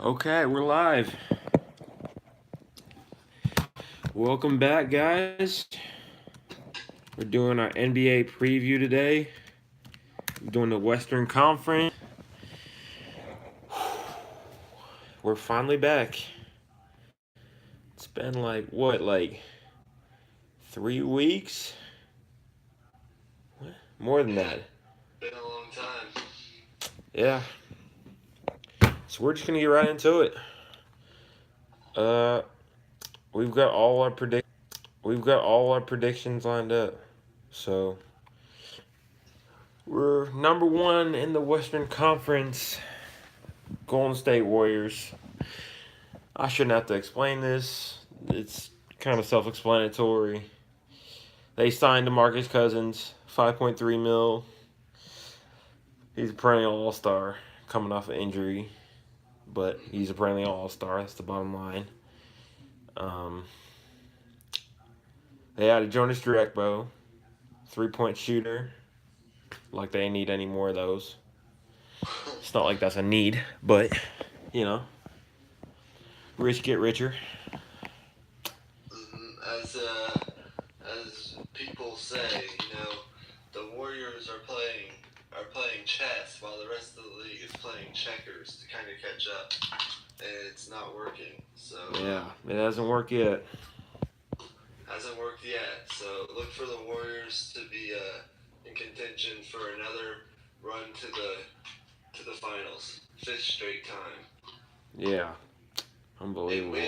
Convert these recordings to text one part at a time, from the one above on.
Okay, we're live. Welcome back, guys. We're doing our NBA preview today. We're doing the Western Conference. We're finally back. It's been like, what, like 3 weeks? What? More than Yeah, that. been a long time. Yeah. So we're just going to get right into it. Uh, we've got all our predictions lined up. So we're number one in the Western Conference. Golden State Warriors. I shouldn't have to explain this. It's kind of self-explanatory. They signed DeMarcus Cousins, 5.3 mil. He's a perennial All-Star coming off an injury, but he's a perennial All-Star. That's the bottom line. Um, they added Jonas Direkbo, three-point shooter. Like they need any more of those. It's not like that's a need, but you know, rich get richer. As as people say, the Warriors are playing chess while the rest of the league is playing checkers to kind of catch up, and it's not working. So Yeah, it hasn't worked yet. hasn't worked yet. So look for the Warriors to be in contention for another run to the finals, fifth straight time. Yeah, And unbelievable.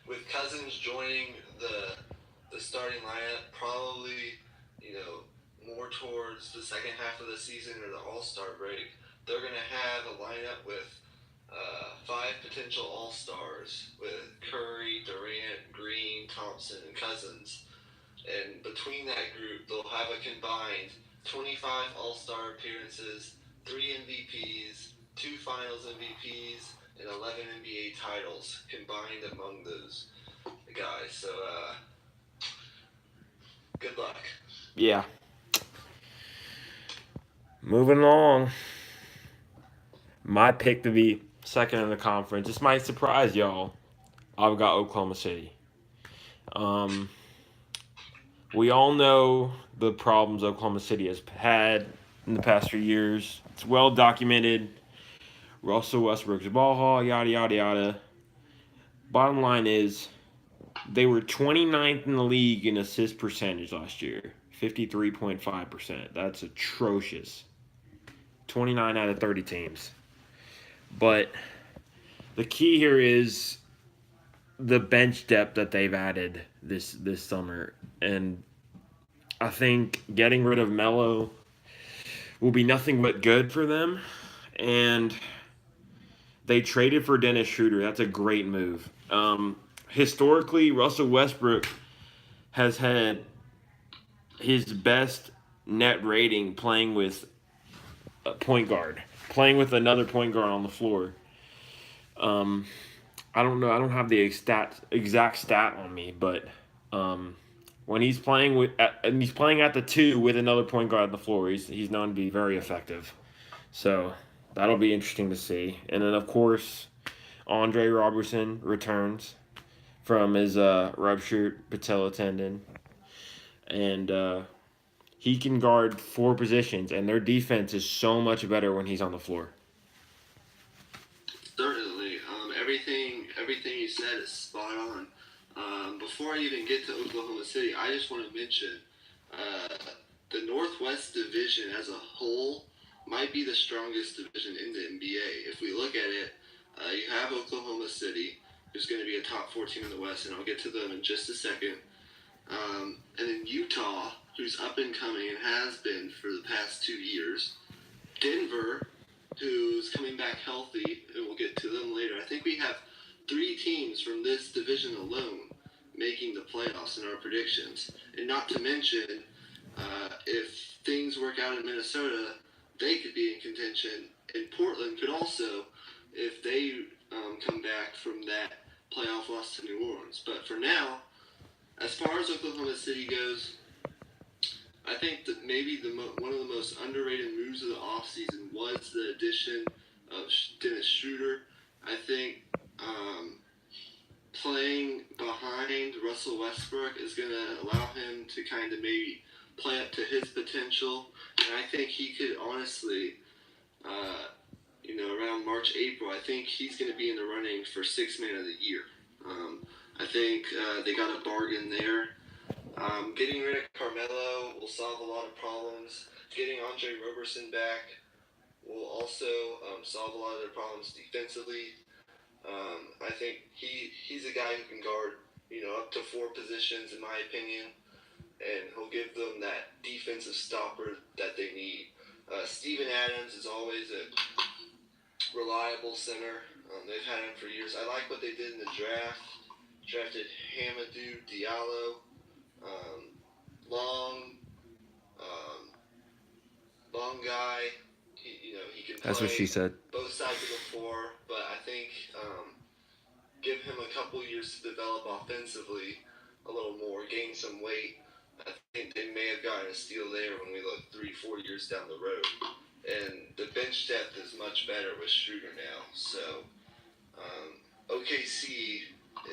with Cousins joining the starting lineup, probably more towards the second half of the season or the All Star break, they're going to have a lineup with five potential All Stars with Curry, Durant, Green, Thompson, and Cousins. And between that group, they'll have a combined 25 All Star appearances, 3 MVPs, 2 Finals MVPs, and 11 NBA titles combined among those guys. So, good luck. Yeah. Moving along. My pick to be second in the conference. This might surprise y'all. I've got Oklahoma City. Um, we all know the problems Oklahoma City has had in the past few years. It's well documented. Russell Westbrook's ball haul, yada, yada, yada. Bottom line is, they were 29th in the league in assist percentage last year, 53.5%. That's atrocious. 29 out of 30 teams. But the key here is the bench depth that they've added this summer, and I think getting rid of Melo will be nothing but good for them. And they traded for Dennis Schroeder. That's a great move. Historically, Russell Westbrook has had his best net rating playing with a point guard, playing with another point guard on the floor. Um, I don't know. I don't have the exact stat on me, but um, when he's playing and he's playing at the two with another point guard on the floor, he's known to be very effective. So that'll be interesting to see. And then of course, Andre Robertson returns from his ruptured patella tendon, and he can guard four positions, and their defense is so much better when he's on the floor. Certainly. Everything you said is spot on. Before I even get to Oklahoma City, I just want to mention uh, the Northwest Division as a whole might be the strongest division in the NBA. If we look at it, you have Oklahoma City, who's going to be a top 14 in the West, and I'll get to them in just a second. And then Utah, who's up and coming and has been for the past 2 years. Denver, who's coming back healthy, and we'll get to them later. I think we have 3 teams from this division alone making the playoffs in our predictions. And not to mention, if things work out in Minnesota, they could be in contention. And Portland could also, if they come back from that playoff loss to New Orleans. But for now, as far as Oklahoma City goes, I think that maybe one of the most underrated moves of the offseason was the addition of Dennis Schroeder. I think Russell Westbrook is going to allow him to kind of maybe play up to his potential. And I think he could honestly, around March, April, I think he's going to be in the running for Sixth Man of the Year. I think they got a bargain there. Getting rid of Carmelo will solve a lot of problems. Getting Andre Roberson back will also solve a lot of their problems defensively. I think he's a guy who can guard, up to 4 positions in my opinion, and he'll give them that defensive stopper that they need. Steven Adams is always a reliable center. They've had him for years. I like what they did in the draft. Drafted Hamidou Diallo, long guy. He can play. That's what she said. Both sides of the floor, but I think give him a couple years to develop offensively a little more, gain some weight. I think they may have gotten a steal there when we look 3-4 years down the road. And the bench depth is much better with Schroeder now. So OKC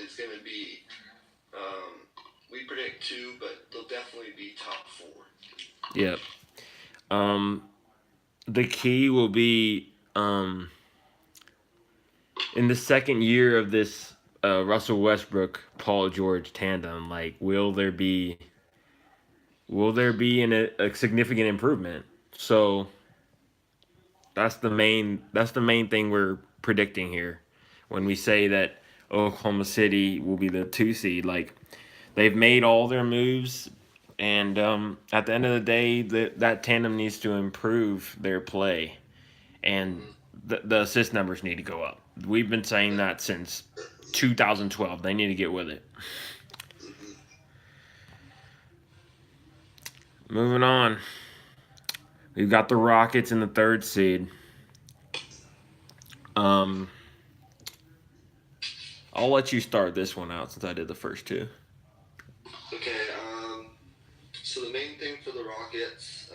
is going to be, we predict 2, but they'll definitely be top 4. Yep. The key will be in the second year of this Russell Westbrook Paul George tandem. Like, will there be a significant improvement? So that's the main thing we're predicting here when we say that Oklahoma City will be the 2 seed. Like, they've made all their moves. And at the end of the day, that tandem needs to improve their play. And the assist numbers need to go up. We've been saying that since 2012. They need to get with it. Moving on. We've got the Rockets in the 3rd seed. I'll let you start this one out since I did the first 2. Okay, so the main thing for the Rockets,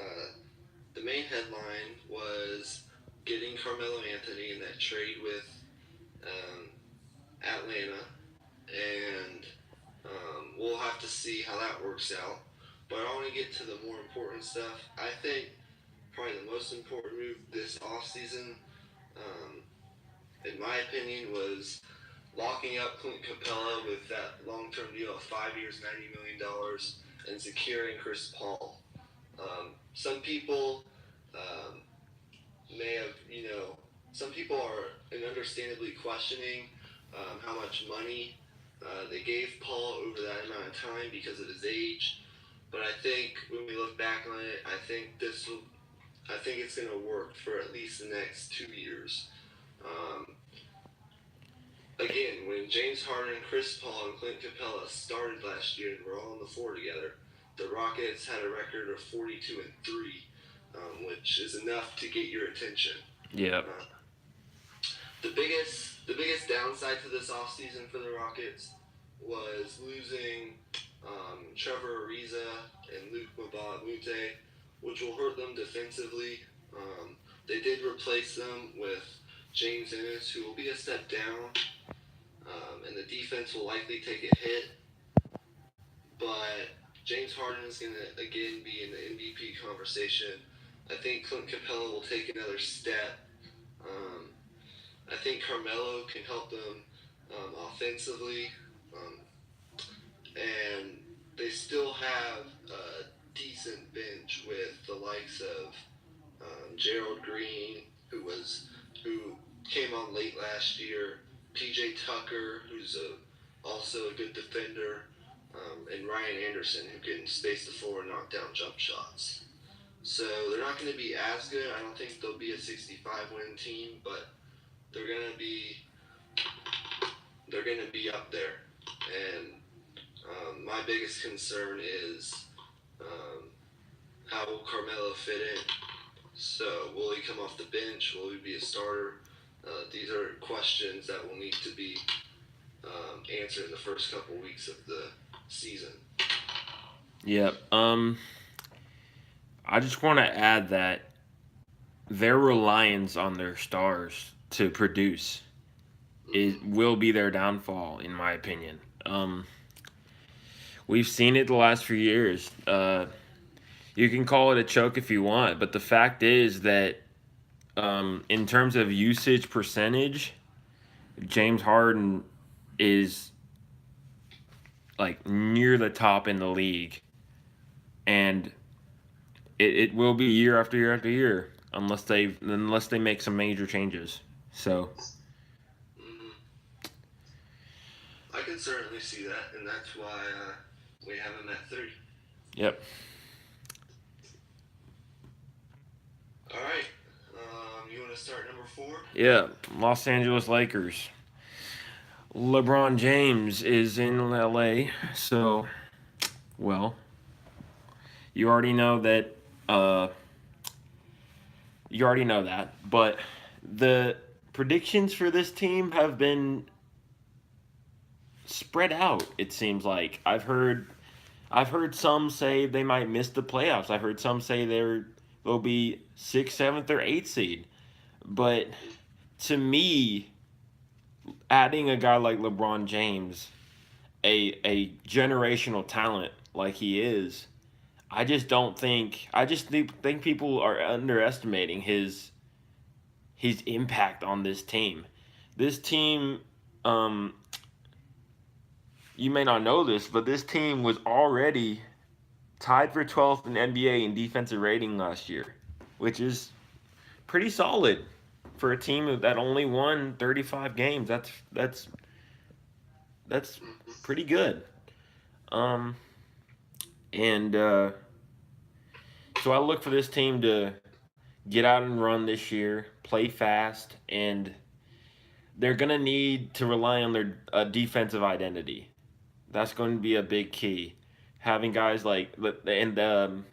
the main headline was getting Carmelo Anthony in that trade with Atlanta, and we'll have to see how that works out. But I want to get to the more important stuff. I think probably the most important move this offseason, in my opinion, was locking up Clint Capella with that long-term deal of 5 years, $90 million, and securing Chris Paul. Some people may have, some people are understandably questioning how much money they gave Paul over that amount of time because of his age. But I think when we look back on it, I think it's going to work for at least the next 2 years. Again, when James Harden, Chris Paul, and Clint Capella started last year and were all on the floor together, the Rockets had a record of 42-3, which is enough to get your attention. Yeah. The biggest downside to this offseason for the Rockets was losing Trevor Ariza and Luke Mbah a Moute, which will hurt them defensively. They did replace them with James Ennis, who will be a step down, and the defense will likely take a hit. But James Harden is going to, again, be in the MVP conversation. I think Clint Capella will take another step. I think Carmelo can help them offensively. And they still have a decent bench with the likes of Gerald Green, who came on late last year, PJ Tucker, who's also a good defender, and Ryan Anderson, who can space the floor and knock down jump shots. So they're not going to be as good. I don't think they'll be a 65-win team, but they're going to be up there. And my biggest concern is how will Carmelo fit in? So will he come off the bench? Will he be a starter? These are questions that will need to be answered in the first couple weeks of the season. Yep. I just want to add that their reliance on their stars to produce will be their downfall, in my opinion. We've seen it the last few years. You can call it a choke if you want, but the fact is that in terms of usage percentage, James Harden is like near the top in the league, and it will be year after year after year unless they make some major changes. So Hmm. I can certainly see that, and that's why we have him at 30. yep, All right. You want to start number 4? yeah. Los Angeles Lakers. LeBron James is in LA, so well, you already know that. Uh, you already know that, but the predictions for this team have been spread out. It seems like I've heard some say they might miss the playoffs. I've heard some say they'll be sixth, seventh, or eighth seed. But to me, adding a guy like LeBron James, a generational talent like he is, I just think people are underestimating his impact on this team. This team, um, you may not know this, but this team was already tied for 12th in NBA in defensive rating last year, which is pretty solid for a team that only won 35 games. That's pretty good. Um, and so I look for this team to get out and run this year, play fast, and they're gonna need to rely on their defensive identity. That's going to be a big key. Having guys and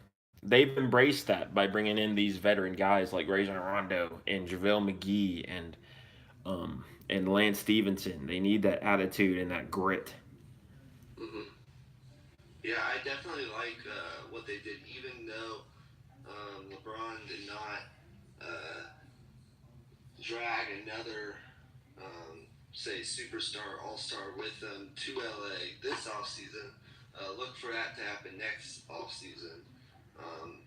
they've embraced that by bringing in these veteran guys like Rajon Rondo and JaVale McGee and Lance Stevenson. They need that attitude and that grit. Hmm. Yeah, I definitely like what they did, even though LeBron did not uh, drag another, say, superstar, all star with them to LA this offseason. Look for that to happen next offseason. Um,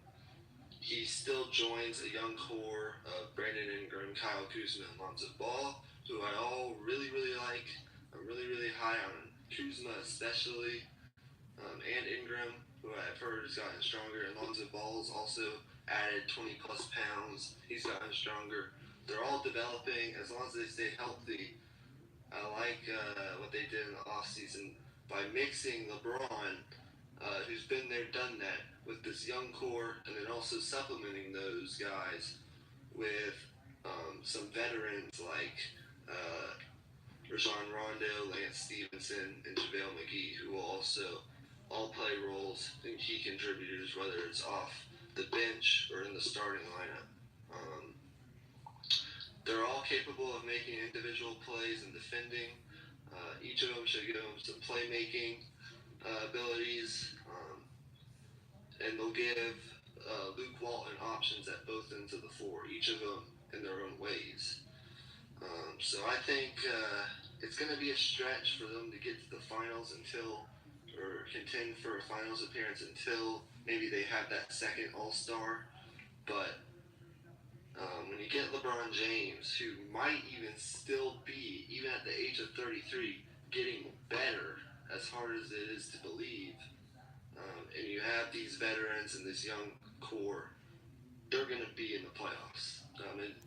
he still joins a young core of Brandon Ingram, Kyle Kuzma, and Lonzo Ball, who I all really, really like. I'm really, really high on Kuzma especially, and Ingram, who I've heard has gotten stronger, and Lonzo Ball's also added 20 plus pounds. He's gotten stronger. They're all developing as long as they stay healthy. I like what they did in the offseason by mixing LeBron, who's been there, done that, with this young core, and then also supplementing those guys with some veterans like Rajon Rondo, Lance Stevenson, and JaVale McGee, who will also all play roles and key contributors, whether it's off the bench or in the starting lineup. They're all capable of making individual plays and defending. Each of them should give them some playmaking abilities, and they'll give Luke Walton options at both ends of the floor, each of them in their own ways. So I think it's going to be a stretch for them to get to the finals or contend for a finals appearance until maybe they have that second All-Star. But when you get LeBron James, who might even still be, even at the age of 33, getting better, as hard as it is to believe, and you have these veterans and this young core, they're going to be in the playoffs.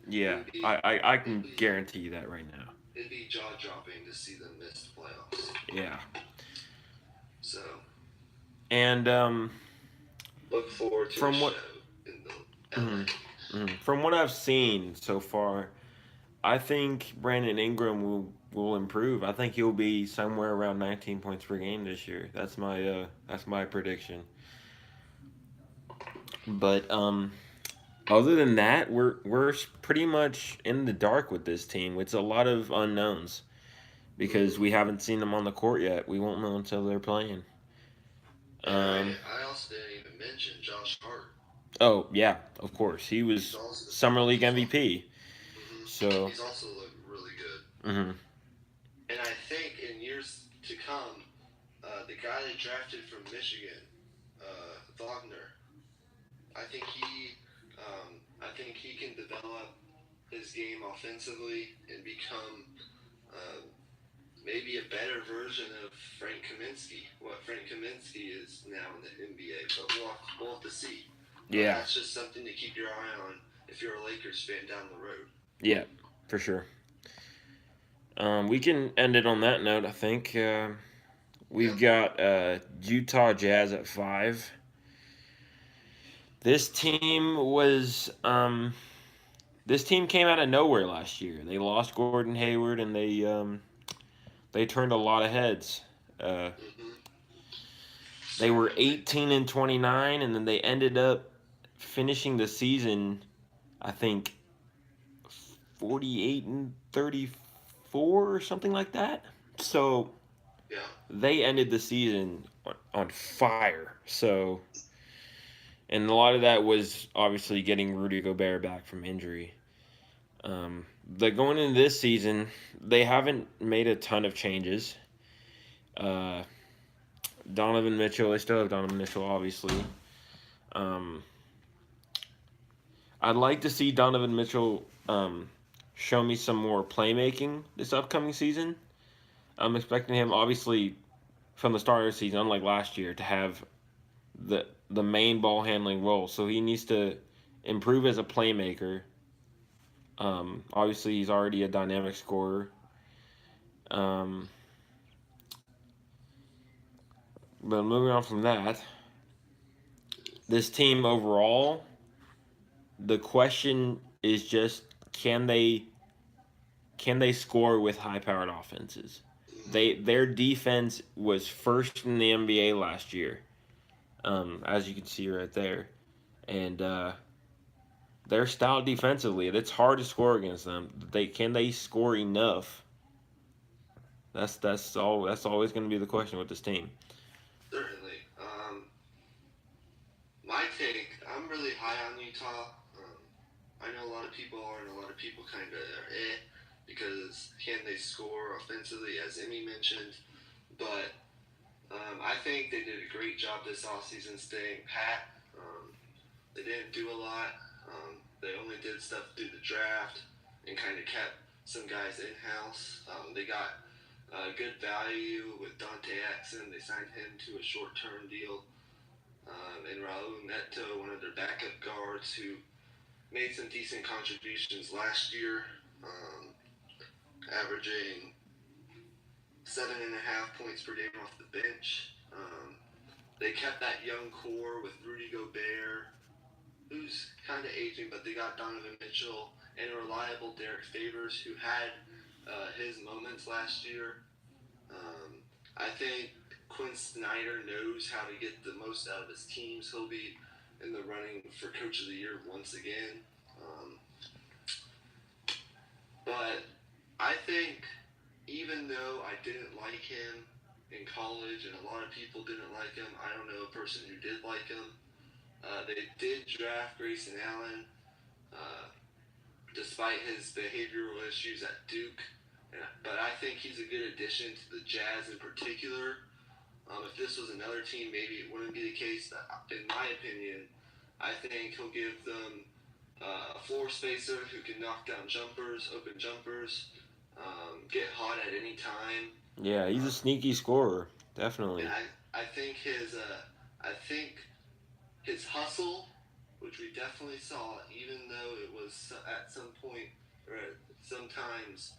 Yeah, I can guarantee you that right now. It'd be jaw dropping to see them miss the playoffs. Yeah, So and look forward to from the what show in the LA. mhm, from what I've seen so far, I think Brandon Ingram will improve. I think he'll be somewhere around 19 points per game this year. That's my prediction. But other than that, we're pretty much in the dark with this team. It's a lot of unknowns because we haven't seen them on the court yet. We won't know until they're playing. And Um, I also didn't even mention Josh Hart. oh yeah, of course he He's was also summer league he's, MVP. So he's also looked really good. mhm, And I think in years to come, The guy they drafted from Michigan, Wagner. I think he can develop his game offensively and become uh, maybe a better version of Frank Kaminsky. What Frank Kaminsky is now in the NBA, but we'll have to see. Yeah. That's just something to keep your eye on if you're a Lakers fan down the road. Yeah, for sure. We can end it on that note. I think we've got Utah Jazz at 5. This team was this team came out of nowhere last year. They lost Gordon Hayward and they turned a lot of heads. They were 18-29, and then they ended up finishing the season, I think, 48-34 or something like that. So they ended the season on fire. So, and a lot of that was obviously getting Rudy Gobert back from injury. Going into this season, they haven't made a ton of changes. Donovan Mitchell, they still have Donovan Mitchell, obviously. I'd like to see Donovan Mitchell show me some more playmaking this upcoming season. I'm expecting him, obviously, from the start of the season, unlike last year, to have the main ball handling role. So he needs to improve as a playmaker. Obviously, he's already a dynamic scorer. But moving on from that, this team overall, the question is just can they score with high-powered offenses? Their defense was first in the NBA last year, as you can see right there, and they're stout defensively. It's hard to score against them. Can they score enough? That's always going to be the question with this team. Certainly. My take, I'm really high on Utah. I know a lot of people are, and a lot of people kind of are because can they score offensively, as Emmy mentioned. But I think they did a great job this offseason staying pat. They didn't do a lot. They only did stuff through the draft and kind of kept some guys in-house. They got good value with Dante Exum. They signed him to a short-term deal. And Raul Neto, one of their backup guards, who made some decent contributions last year, averaging 7.5 points per game off the bench. They kept that young core with Rudy Gobert, who's kind of aging, but they got Donovan Mitchell and a reliable Derek Favors, who had his moments last year. I think Quinn Snyder knows how to get the most out of his teams. He'll be in the running for Coach of the Year once again. But I think even though I didn't like him in college and a lot of people didn't like him, I don't know a person who did like him. They did draft Grayson Allen despite his behavioral issues at Duke. But I think he's a good addition to the Jazz in particular. If this was another team, maybe it wouldn't be the case. But in my opinion, I think he'll give them a floor spacer who can knock down jumpers, open jumpers, get hot at any time. Yeah, he's a sneaky scorer, definitely. And I think his hustle, which we definitely saw, even though it was at some point or sometimes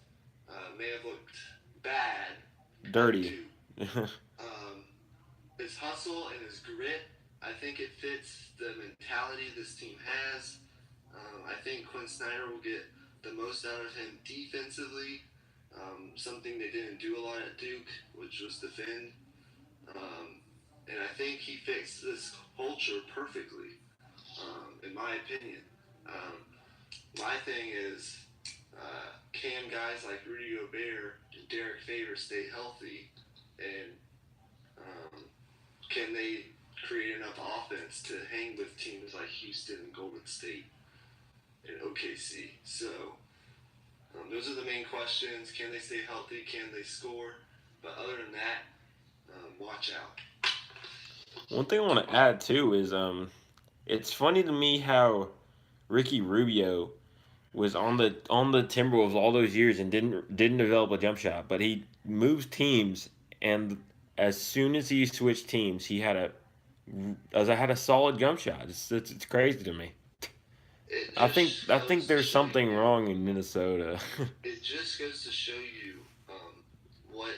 may have looked bad, dirty. His hustle and his grit, I think it fits the mentality this team has. I think Quinn Snyder will get the most out of him defensively, something they didn't do a lot at Duke, which was defend. And I think he fits this culture perfectly, in my opinion. My thing is, can guys like Rudy Gobert and Derek Favors stay healthy, and can they create enough offense to hang with teams like Houston and Golden State and OKC? So those are the main questions. Can they stay healthy? Can they score? But other than that, watch out. One thing I want to add too is it's funny to me how Ricky Rubio was on the Timberwolves all those years and didn't develop a jump shot, but he moves teams, and as soon as he switched teams, he had a solid jump shot. It's crazy to me. It I just think I goes think to there's show something you. wrong in Minnesota. It just goes to show you what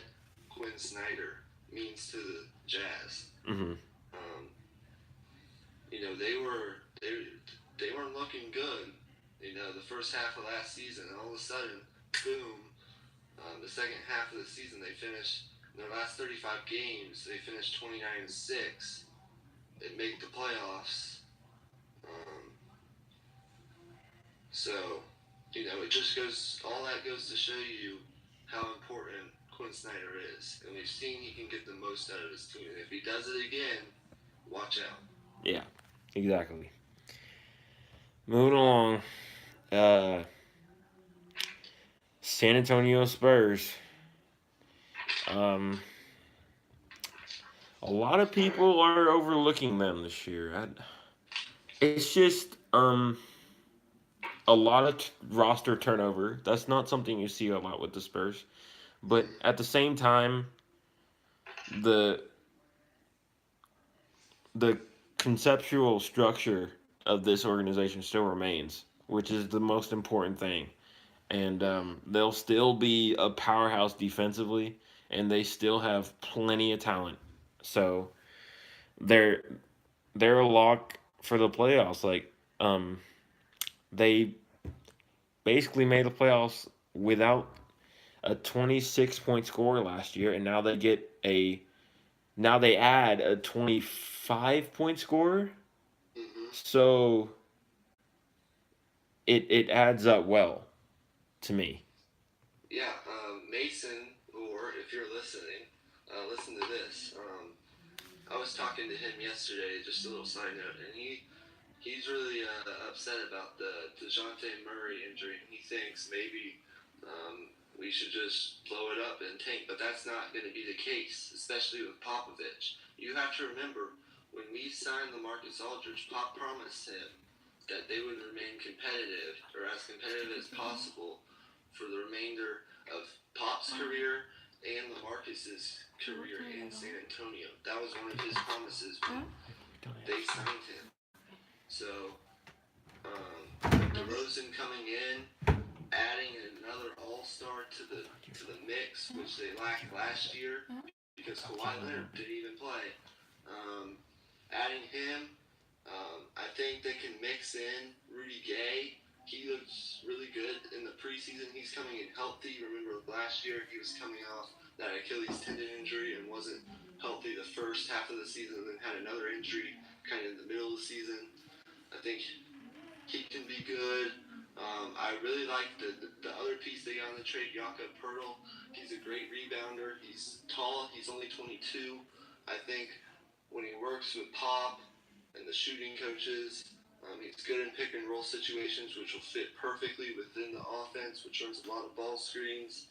Quinn Snyder means to the Jazz. hmm Um, they weren't looking good. The first half of last season, and all of a sudden, boom. The second half of the season, they finished in their last 35 games. They finished 29-6. They make the playoffs. Um, so, it just goes. All that goes to show you how important Quinn Snyder is, and we've seen he can get the most out of his team. And if he does it again, watch out. Yeah, exactly. Moving along, uh, San Antonio Spurs. Um, a lot of people are overlooking them this year. It's just a lot of roster turnover. That's not something you see a lot with the Spurs. But at the same time, the the conceptual structure of this organization still remains, which is the most important thing. And they'll still be a powerhouse defensively, and they still have plenty of talent. So they're they're a lock for the playoffs. Like they basically made the playoffs without a 26-point score last year, and now they add a 25-point score. Mm-hmm. So it adds up well to me. Yeah, Mason, or if you're listening, listen to this. I was talking to him yesterday, just a little side note, and he's really upset about the DeJounte Murray injury. He thinks maybe we should just blow it up and tank, but that's not going to be the case, especially with Popovich. You have to remember, when we signed LaMarcus Aldridge, Pop promised him that they would remain competitive, or as competitive as possible, for the remainder of Pop's career and LaMarcus's career in San Antonio. That was one of his promises when they signed him. So, DeRozan coming in, adding another All-Star to the mix, which they lacked last year because Kawhi Leonard didn't even play. Adding him, I think they can mix in Rudy Gay. He looks really good in the preseason. He's coming in healthy. Remember last year he was coming off that Achilles tendon injury and wasn't healthy the first half of the season, and then had another injury kind of in the middle of the season. I think he can be good. I really like the other piece they got on the trade, Jakob Pertl. He's a great rebounder. He's tall. He's only 22. I think when he works with Pop and the shooting coaches, he's good in pick and roll situations, which will fit perfectly within the offense, which runs a lot of ball screens.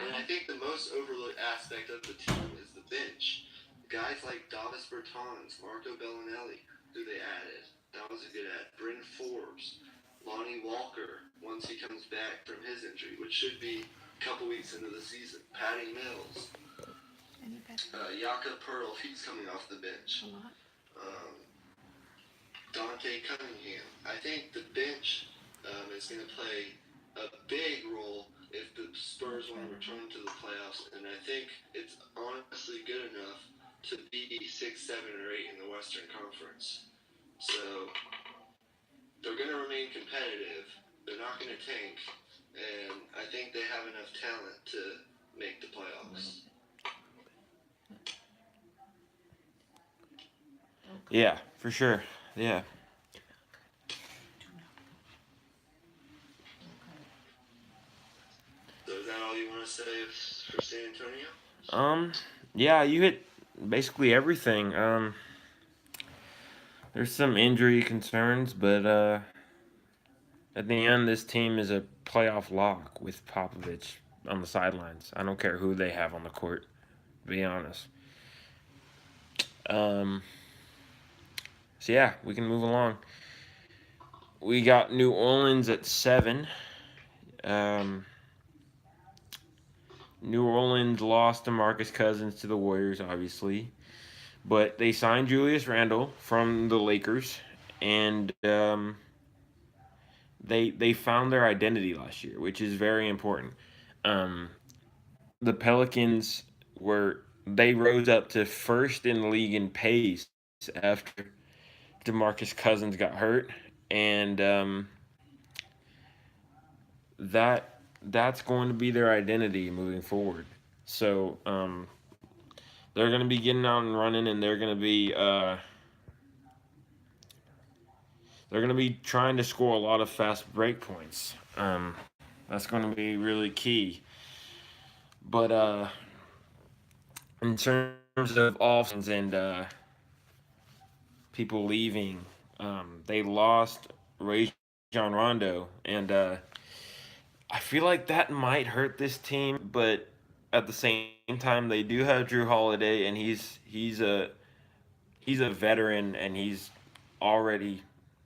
And I think the most overlooked aspect of the team is the bench. Guys like Davis Bertans, Marco Bellinelli, who they added. That was a good add. Bryn Forbes, Lonnie Walker, once he comes back from his injury, which should be a couple weeks into the season. Patty Mills, Jakob Pertl, he's coming off the bench. Dante Cunningham. I think the bench is going to play a big role if the Spurs want to return to the playoffs, and I think it's honestly good enough to be 6, 7, or 8 in the Western Conference. So they're going to remain competitive. They're not going to tank, and I think they have enough talent to make the playoffs. Yeah, for sure. Yeah. So is that all you want to say for San Antonio? Yeah, you hit basically everything. There's some injury concerns, but at the end, this team is a playoff lock with Popovich on the sidelines. I don't care who they have on the court, to be honest. Um, so yeah, we can move along. We got New Orleans at 7. Um, New Orleans lost DeMarcus Cousins to the Warriors, obviously, but they signed Julius Randle from the Lakers, and they found their identity last year, which is very important. Um, the Pelicans they rose up to first in the league in pace after DeMarcus Cousins got hurt, and that's going to be their identity moving forward. So they're going to be getting out and running, and they're going to be trying to score a lot of fast break points. That's going to be really key. But in terms of offense and people leaving, they lost Rajon Rondo, and I feel like that might hurt this team. But at the same time, they do have Drew Holiday, and he's a veteran, and he's already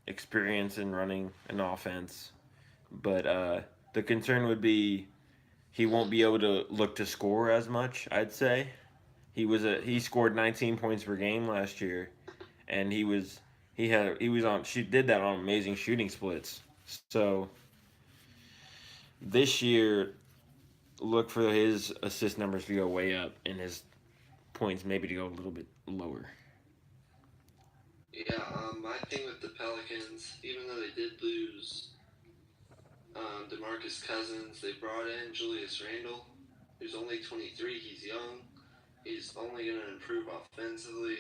experienced in running an offense. But the concern would be he won't be able to look to score as much. I'd say he scored 19 points per game last year, and he did that on amazing shooting splits. So this year, look for his assist numbers to go way up, and his points maybe to go a little bit lower. Yeah, my thing with the Pelicans, even though they did lose DeMarcus Cousins, they brought in Julius Randle, who's only 23. He's young. He's only going to improve offensively.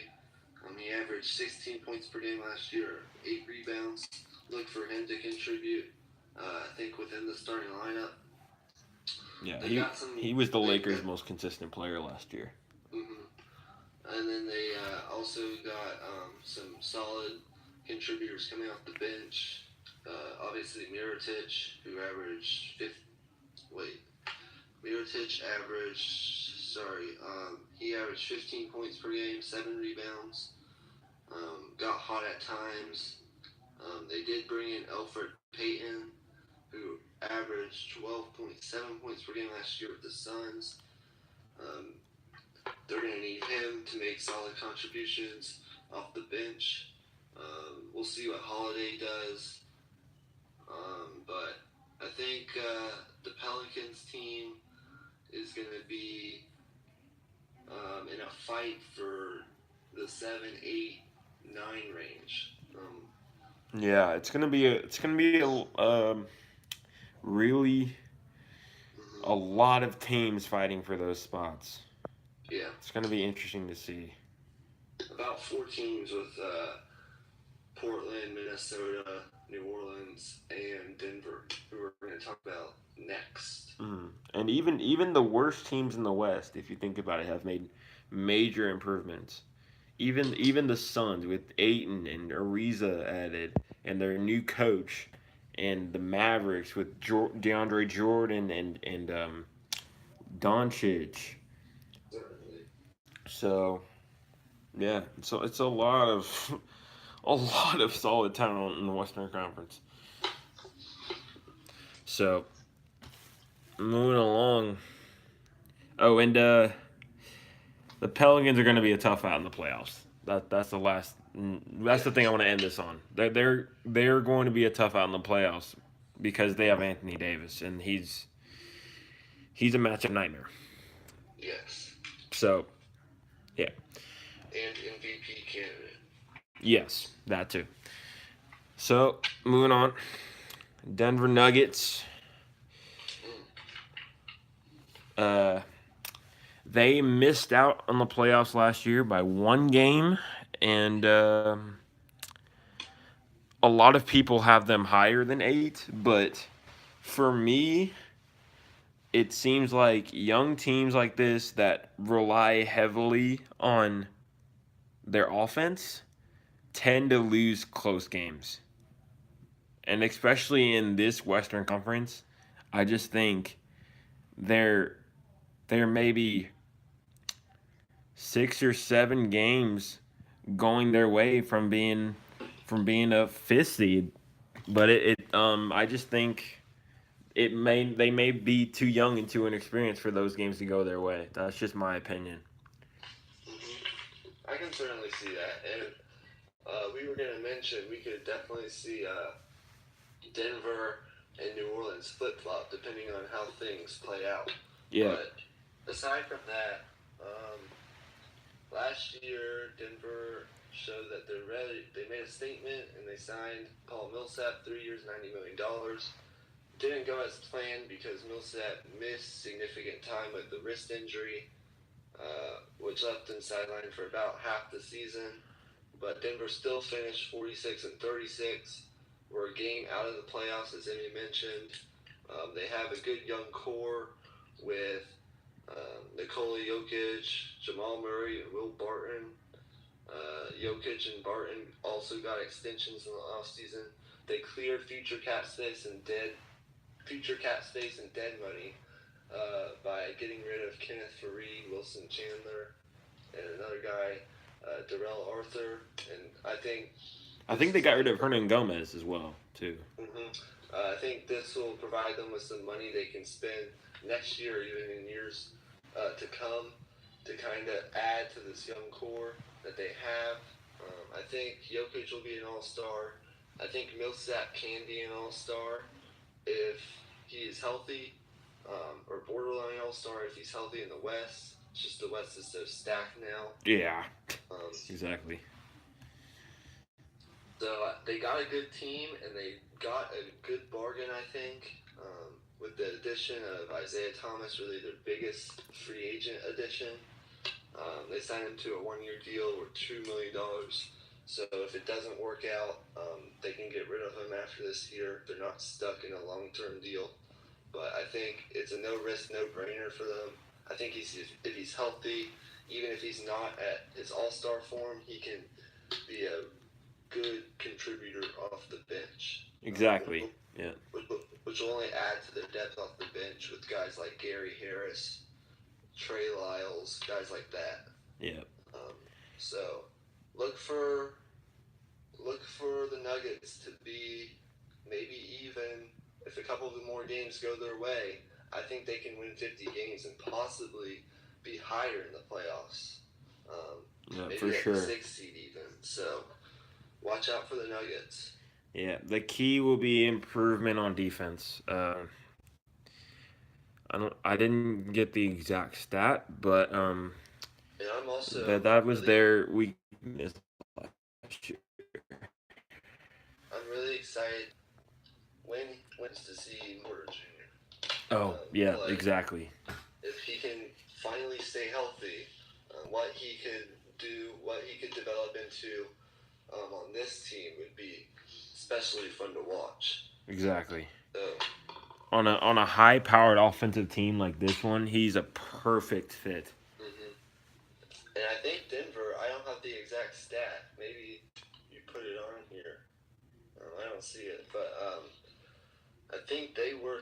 He averaged 16 points per game last year, 8 rebounds. Look for him to contribute, I think, within the starting lineup. Yeah, he was the Lakers' most consistent player last year. Mm-hmm. And then they also got some solid contributors coming off the bench. Obviously, Mirotic, who averaged he averaged 15 points per game, 7 rebounds. Got hot at times. They did bring in Elfrid Payton, who averaged 12.7 points per game last year with the Suns. They're going to need him to make solid contributions off the bench. We'll see what Holiday does. But I think the Pelicans team is going to be in a fight for the 7, 8, 9 range. Yeah, it's gonna be really a lot of teams fighting for those spots. Yeah, it's gonna be interesting to see. About 4 teams with Portland, Minnesota, New Orleans, and Denver, who we're going to talk about next. And even the worst teams in the West, if you think about it, have made major improvements. Even the Suns with Ayton and Ariza added, and their new coach, and the Mavericks with DeAndre Jordan and Doncic. Certainly. So, yeah, it's a lot of a lot of solid talent in the Western Conference. So, moving along. Oh, and the Pelicans are going to be a tough out in the playoffs. That's the last. That's the thing I want to end this on. They're going to be a tough out in the playoffs because they have Anthony Davis, and he's a matchup nightmare. Yes. So, yeah. And MVP candidate. Yes, that too. So, moving on. Denver Nuggets. They missed out on the playoffs last year by 1 game, and a lot of people have them higher than 8, but for me, it seems like young teams like this that rely heavily on their offense tend to lose close games. And especially in this Western Conference, I just think there may be 6 or 7 games going their way from being a fifth seed. But I just think they may be too young and too inexperienced for those games to go their way. That's just my opinion. I can certainly see that. And we were going to mention we could definitely see Denver and New Orleans flip flop depending on how things play out. Yeah. But aside from that, last year Denver showed that they're ready. They made a statement and they signed Paul Millsap, 3 years, $90 million. Didn't go as planned because Millsap missed significant time with the wrist injury, which left him sidelined for about half the season. But Denver still finished 46-36. We're a game out of the playoffs, as Emmy mentioned. They have a good young core with Nikola Jokic, Jamal Murray, and Will Barton. Jokic and Barton also got extensions in the offseason. They cleared future cap space and dead money by getting rid of Kenneth Faried, Wilson Chandler, and another guy, Darrell Arthur. And I think they got rid of Hernan Gomez as well too. I think this will provide them with some money they can spend next year, even in years to come, to kind of add to this young core that they have. I think Jokic will be an all-star. I think Millsap can be an all-star if he is healthy, or borderline all-star if he's healthy in the West. It's just the West is so stacked now. Yeah, exactly. So they got a good team, and they got a good bargain, I think, with the addition of Isaiah Thomas, really their biggest free agent addition. They signed him to a one-year deal worth $2 million. So if it doesn't work out, they can get rid of him after this year. They're not stuck in a long-term deal. But I think it's a no-risk, no-brainer for them. I think if he's healthy, even if he's not at his all-star form, he can be a good contributor off the bench. Exactly. Yeah. Which will only add to the depth off the bench with guys like Gary Harris, Trey Lyles, guys like that. Yeah. So look for the Nuggets to be maybe even if a couple of the more games go their way. I think they can win 50 games and possibly be higher in the playoffs. Maybe for like sure. A 6 seed even. So watch out for the Nuggets. Yeah, the key will be improvement on defense. I didn't get the exact stat, but and I'm also that was their weakness last year. I'm really excited wins to see Porter Jr. Oh, yeah, exactly. If he can finally stay healthy, what he could do, what he could develop into on this team would be especially fun to watch. Exactly. So, on a high-powered offensive team like this one, he's a perfect fit. And I think Denver, I don't have the exact stat. Maybe you put it on here. I don't see it, but I think they were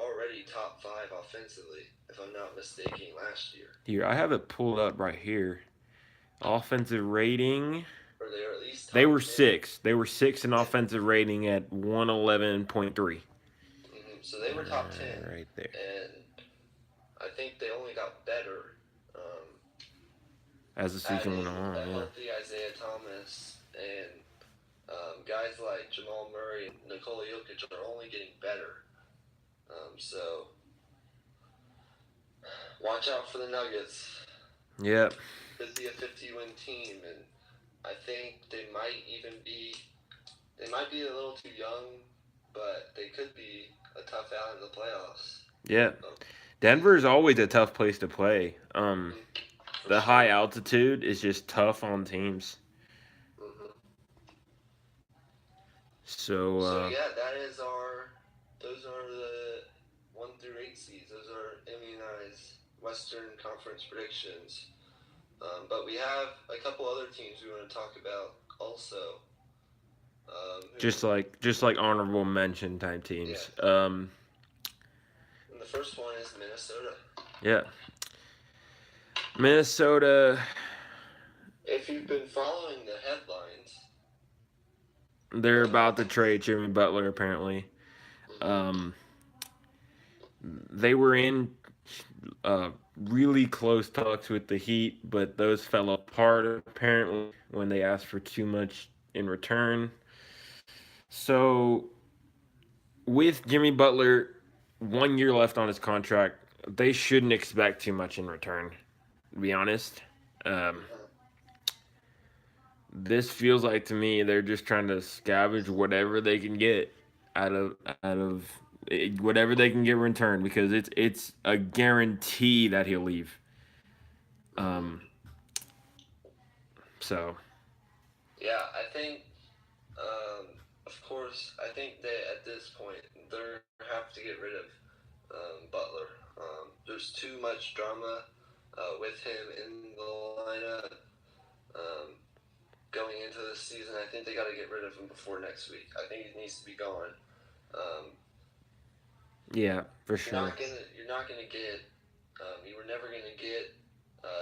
already top 5 offensively, if I'm not mistaken, last year. Here, I have it pulled up right here. Offensive rating. Or they were at least top They were 10. 6. They were 6 in offensive rating at 111.3. So they were top 10. Right there. And I think they only got better as the season went on. Yeah. Healthy Isaiah Thomas and guys like Jamal Murray and Nikola Jokic are only getting better. So watch out for the Nuggets. Yep. Could be a 50-win team, and I think they might be a little too young, but they could be a tough out in the playoffs. Yeah. Denver is always a tough place to play. The high altitude is just tough on teams. So yeah, those are the 1 through 8 seeds. Those are Emmy and I's Western Conference predictions. But we have a couple other teams we want to talk about also. Just like honorable mention type teams. Yeah. And the first one is Minnesota. Yeah. Minnesota, If you've been following the headlines, They're uh, about to trade Jimmy Butler apparently. mhm. Um, they were in really close talks with the Heat, but those fell apart apparently when they asked for too much in return. So with Jimmy Butler, 1 year left on his contract, they shouldn't expect too much in return. To be honest, um, this feels like to me they're just trying to scavenge whatever they can get out of whatever they can get in return because it's a guarantee that he'll leave. Mhm. Um, so Yeah, I think, of course, I think that at this point they have to get rid of Butler. There's too much drama with him in the lineup um, going into this season. I think they got to get rid of him before next week. I think he needs to be gone. Um, yeah, for sure. you're not gonna get. You were never gonna get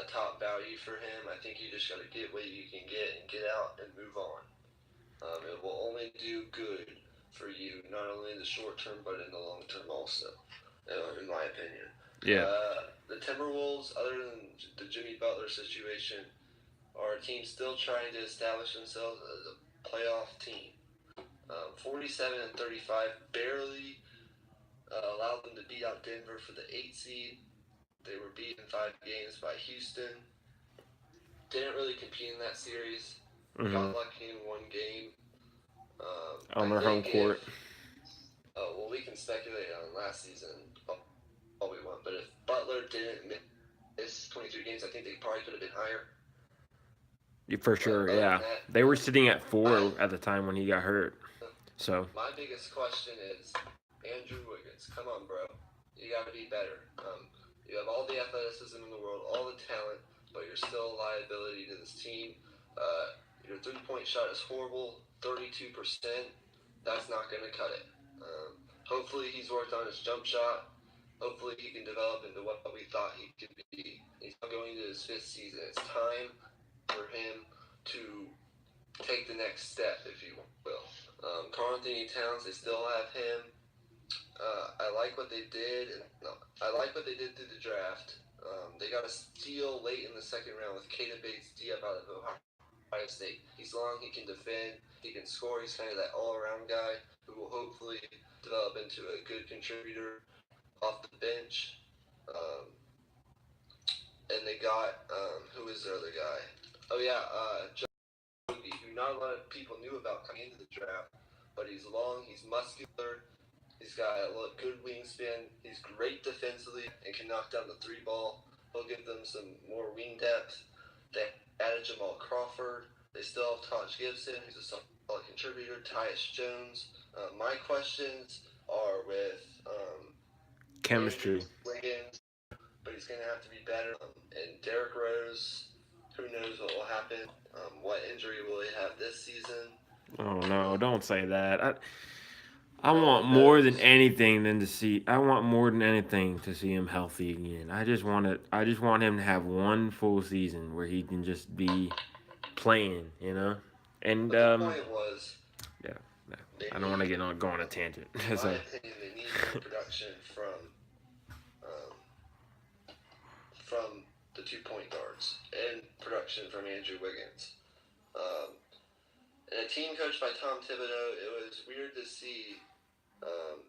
top value for him. I think you just got to get what you can get and get out and move on. It will only do good for you, not only in the short term but in the long term also, in my opinion. Yeah, The Timberwolves, other than the Jimmy Butler situation, are a team still trying to establish themselves as a playoff team. 47 and 35 barely allowed them to beat out Denver for the 8 seed. They were beaten 5 games by Houston. Didn't really compete in that series. hmm Got lucky in one game. on I their home think if court. well, we can speculate on last season all we want, but if Butler didn't miss 23 games, I think they probably could have been higher. Yeah, for But sure, other than yeah. that, They were sitting at my 4 at the time when he got hurt. So my biggest question is Andrew Wiggins. Come on, bro, you got to be better. You have all the athleticism in the world, all the talent, but you're still a liability to this team. Your 3-point shot is horrible, 32%. That's not going to cut it. Hopefully, he's worked on his jump shot. Hopefully, he can develop into what we thought he could be. He's going into his 5th season. It's time for him to take the next step, if you will. Karl Anthony Towns, they still have him. I like what they did. No, I like what they did through the draft. They got a steal late in the second round with Keita Bates-Diop out of Ohio State. He's long, he can defend, he can score. He's kind of that all-around guy who will hopefully develop into a good contributor off the bench. Um, and they got who is their other guy? Oh yeah, Jogi, who not a lot of people knew about coming into the draft, but he's long, he's muscular, he's got a good wingspan, he's great defensively and can knock down the 3 ball. He'll give them some more wing depth. They added Jamal Crawford. They still have Taj Gibson, who's a solid contributor. Tyus Jones. My questions are with Andrew chemistry. Wiggins, but he's going to have to be better. And Derrick Rose, who knows what will happen? What injury will he have this season? Oh no, don't say that. I No want one more than knows. anything than to see. I want more than anything to see him healthy again. I just want to. I just want him to have one full season where he can just be playing. And But the point was, yeah, yeah. they I don't want to need, get on go on a tangent. in my So opinion, they need more production um, from the 2 point guards and production from Andrew Wiggins. Um, and a team coached by Tom Thibodeau, it was weird to see um,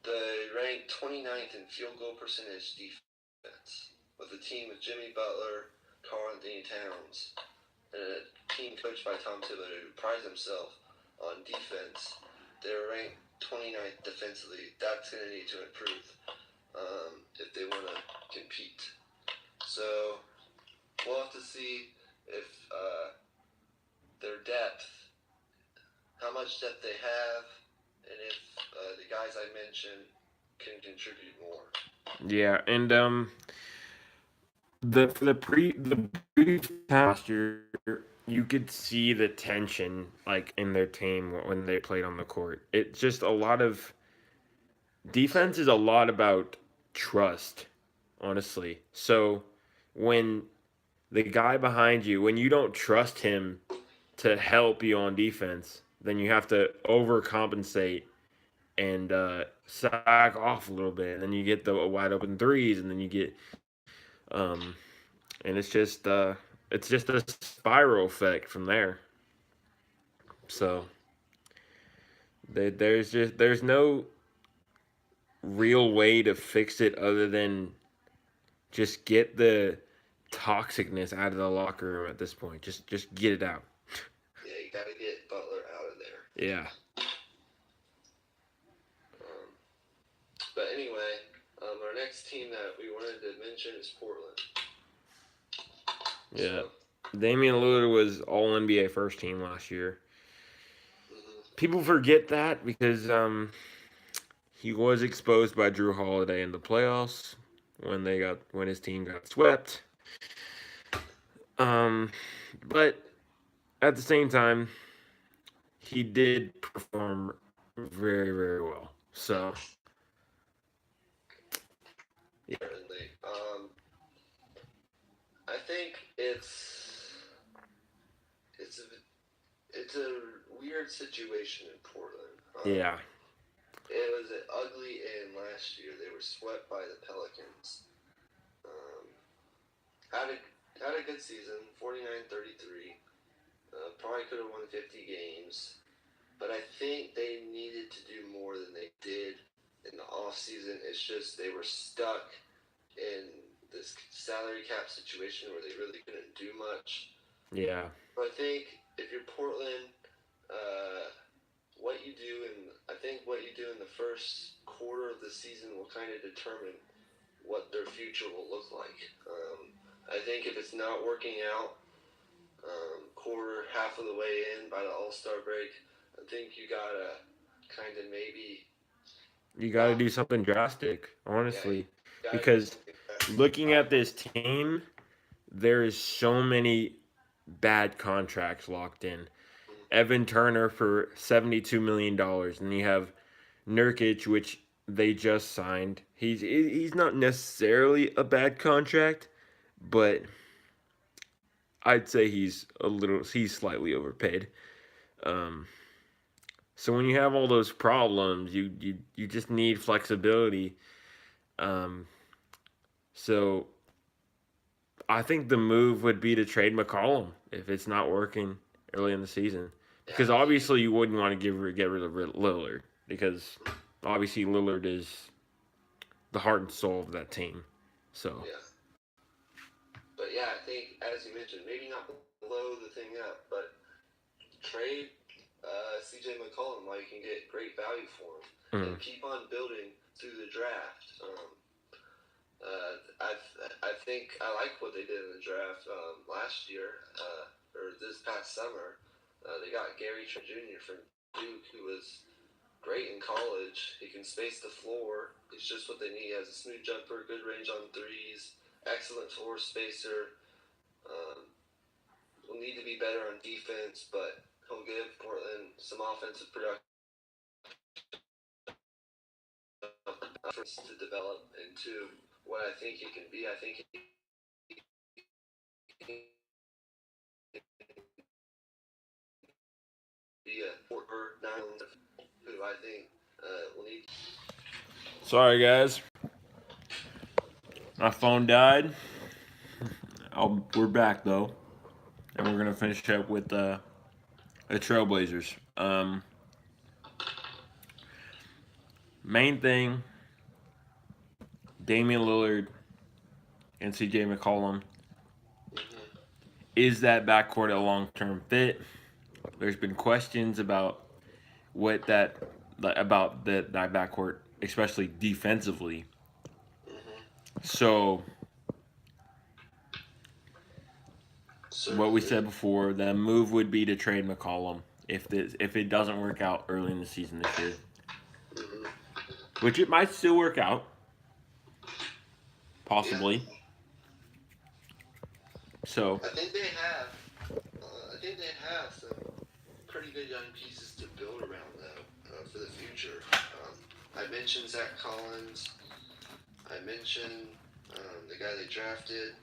they ranked 29th in field goal percentage defense with a team with Jimmy Butler, Karl Anthony Towns, and a team coached by Tom Thibodeau who prides himself on defense. They were ranked 29th defensively. That's going to need to improve if they want to compete. So we'll have to see if their depth, how much depth they have, and if the guys I mentioned can contribute more. yeah, and the brief time last year, you could see the tension like in their team when they played on the court. It's just a lot of defense is a lot about trust, honestly. So when the guy behind you, when you don't trust him to help you on defense, then you have to overcompensate and sack off a little bit, and then you get the wide open threes, and then you get um, and it's just a spiral effect from there. So there's no real way to fix it other than just get the toxicness out of the locker room at this point. Just get it out. Yeah, you gotta get Butler out of there. Yeah. But anyway, our next team that we wanted to mention is Portland. Yeah. Damian Lillard was All NBA first team last year. People forget that because he was exposed by Drew Holiday in the playoffs when his team got swept. But at the same time, he did perform very, very well. So yeah. I think it's a weird situation in Portland. Yeah. It was an ugly end last year. They were swept by the Pelicans. Had a good season, 49-33. Probably could have won 50 games. But I think they needed to do more than they did in the offseason. It's just they were stuck in this salary cap situation where they really couldn't do much. Yeah. But I think if you're Portland, what you do in the first quarter of the season will kind of determine what their future will look like. I think if it's not working out, half of the way in by the All-Star break, I think you gotta kind of maybe. You got to do something drastic, honestly, because looking at this team, there is so many bad contracts locked in. Evan Turner for $72 million, and you have Nurkic, which they just signed. He's not necessarily a bad contract, but I'd say he's slightly overpaid. So when you have all those problems, you just need flexibility. So I think the move would be to trade McCollum if it's not working early in the season, because obviously you wouldn't want to get rid of Lillard, because obviously Lillard is the heart and soul of that team. So yeah. But yeah, I think as you mentioned, maybe not blow the thing up, but trade CJ McCollum while you can get great value for him, and keep on building through the draft. I think I like what they did in the draft last year or this past summer. They got Gary Trent Jr. from Duke, who was great in college. He can space the floor. It's just what they need. He has a smooth jumper, good range on threes, excellent floor spacer. Will need to be better on defense, but he'll give Portland some offensive production to develop into what I think he can be. I think he can be a Porter Nines, who I think will need. sorry guys, my phone died. We're back though, and we're gonna finish up with the Trailblazers. Main thing, Damian Lillard and CJ McCollum. Is that backcourt a long-term fit? There's been questions about that backcourt, especially defensively. So what we said before, the move would be to trade McCollum if it doesn't work out early in the season this year, which it might still work out, possibly. Yeah. So I think they have some pretty good young pieces to build around though for the future. I mentioned Zach Collins. I mentioned the guy they drafted.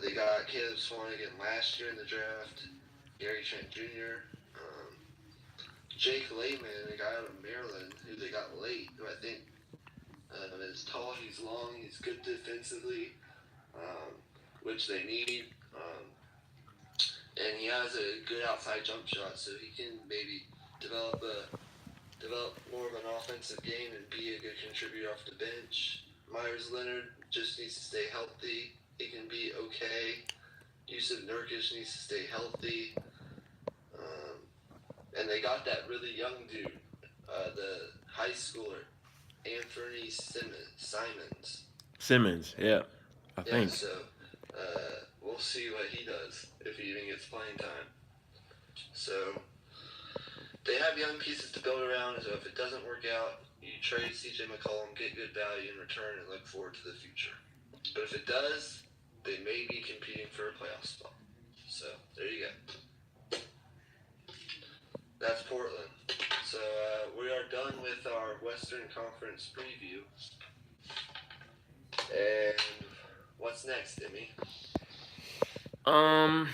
They got Caleb Swanigan last year in the draft, Gary Trent Jr., Jake Layman, a guy out of Maryland who they got late, who I think is tall, he's long, he's good defensively, which they need. And he has a good outside jump shot, so he can maybe develop more of an offensive game and be a good contributor off the bench. Myers Leonard just needs to stay healthy. He can be okay. Yusuf Nurkic needs to stay healthy. And they got that really young dude, the high schooler, Anthony Simons. Simmons, yeah, I think. So we'll see what he does if he even gets playing time. So they have young pieces to build around. So if it doesn't work out, you trade CJ McCollum, get good value in return, and look forward to the future. But if it does, they may be competing for a playoff spot. So there you go. That's Portland. So we are done with our Western Conference preview. And what's next, Emmy? I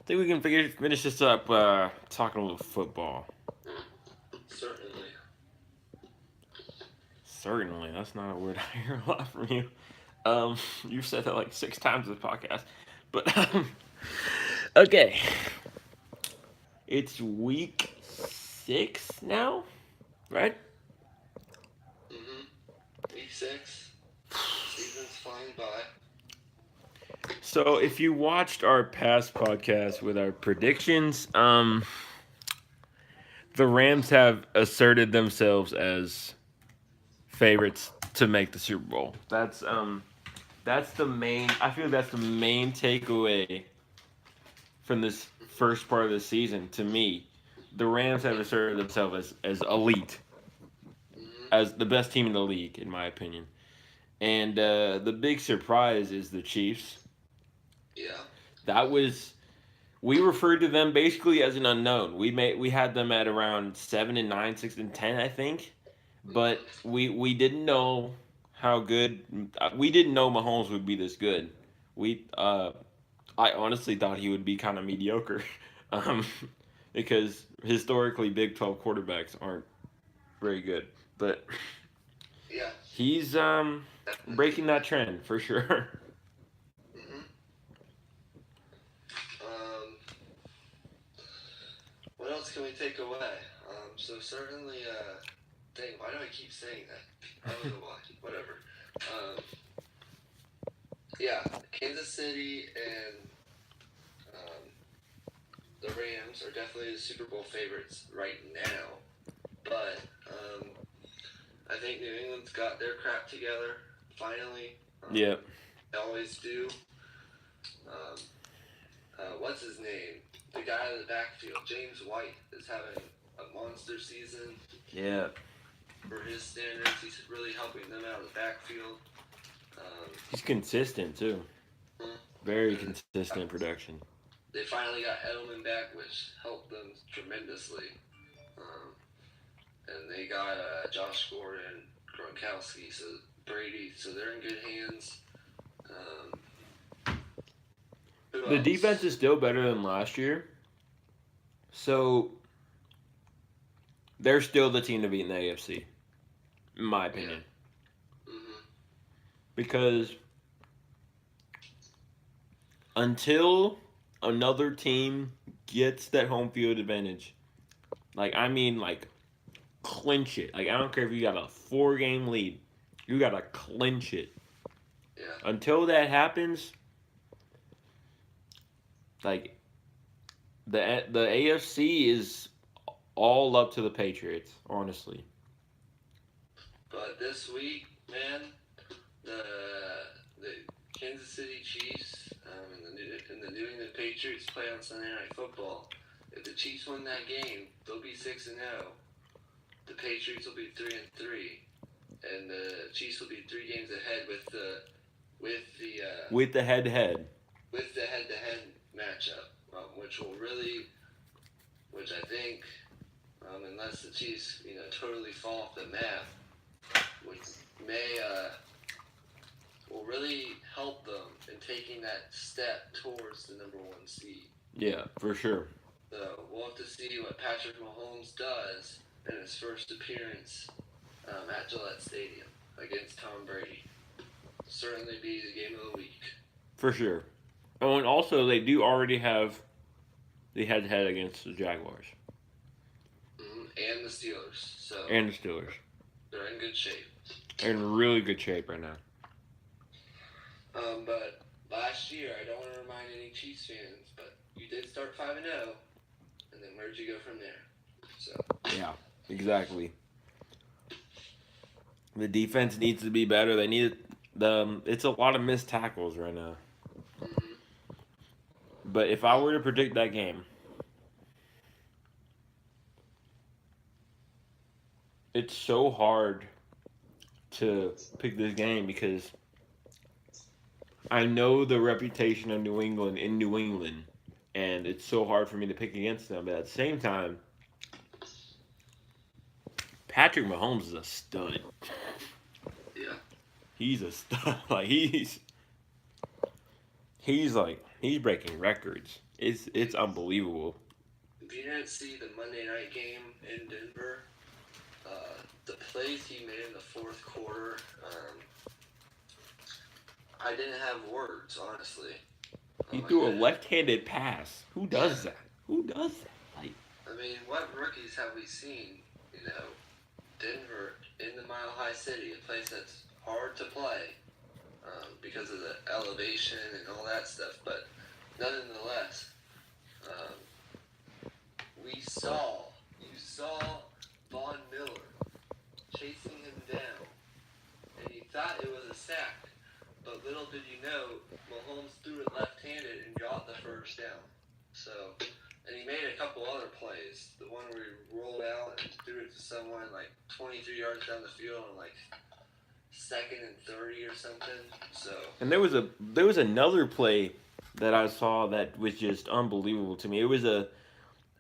think we can finish this up talking a little football. Certainly, that's not a word I hear a lot from you. You've said that like 6 times in the podcast. But, okay. It's week 6 now, right? Week 6. Season's flying by. So if you watched our past podcast with our predictions, the Rams have asserted themselves as favorites to make the Super Bowl. That's the main. I feel that's the main takeaway from this first part of the season. To me, the Rams have asserted themselves as elite, as the best team in the league, in my opinion. And the big surprise is the Chiefs. Yeah. We referred to them basically as an unknown. We had them at around 7-9, 6-10, I think. But we didn't know how good. We didn't know Mahomes would be this good. I honestly thought he would be kind of mediocre, because historically Big 12 quarterbacks aren't very good. But yeah, he's breaking that trend for sure. What else can we take away? So certainly, dang, why do I keep saying that? I don't know why. Whatever. Yeah, Kansas City and the Rams are definitely the Super Bowl favorites right now. But I think New England's got their crap together, finally. Yeah. They always do. What's his name? The guy in the backfield, James White, is having a monster season. Yeah. For his standards, he's really helping them out of the backfield. He's consistent too. Very consistent production. They finally got Edelman back, which helped them tremendously. And they got Josh Gordon, Gronkowski, Brady, so they're in good hands. The defense is still better than last year, so they're still the team to beat in the AFC, in my opinion. Yeah. Because until another team gets that home field advantage, clinch it. I don't care if you got a 4-game lead, you gotta clinch it. Yeah. Until that happens, the AFC is all up to the Patriots, honestly. But this week, man, the Kansas City Chiefs and the New England Patriots play on Sunday Night Football. If the Chiefs win that game, they'll be 6-0. The Patriots will be 3-3, and the Chiefs will be 3 games ahead with the head-to-head matchup, which I think, unless the Chiefs, totally fall off the map, which will really help taking that step towards the number 1 seed. Yeah, for sure. So we'll have to see what Patrick Mahomes does in his first appearance at Gillette Stadium against Tom Brady. Certainly be the game of the week. For sure. Oh, and also they do already have the head-to-head against the Jaguars. And the Steelers. So and the Steelers. They're in good shape. They're in really good shape right now. But last year, I don't want to remind any Chiefs fans, but you did start 5-0, and then where'd you go from there? So yeah, exactly. The defense needs to be better. They need it's a lot of missed tackles right now. Mm-hmm. But if I were to predict that game, it's so hard to pick this game because I know the reputation of New England in New England, and it's so hard for me to pick against them. But at the same time, Patrick Mahomes is a stud. Yeah. He's a stud. Like he's breaking records. It's unbelievable. If you didn't see the Monday night game in Denver, the plays he made in the fourth quarter, I didn't have words, honestly. He threw a left-handed pass. Who does that? Who does that? Like, I mean, what rookies have we seen? You know, Denver in the Mile High City, a place that's hard to play because of the elevation and all that stuff. But nonetheless, you saw Von Miller chasing him down, and you thought it was a sack. But little did you know, Mahomes threw it left-handed and got the first down. So, and he made a couple other plays. The one where he rolled out and threw it to someone like 23 yards down the field on like 2nd and 30 or something. So. And there was another play that I saw that was just unbelievable to me. It was it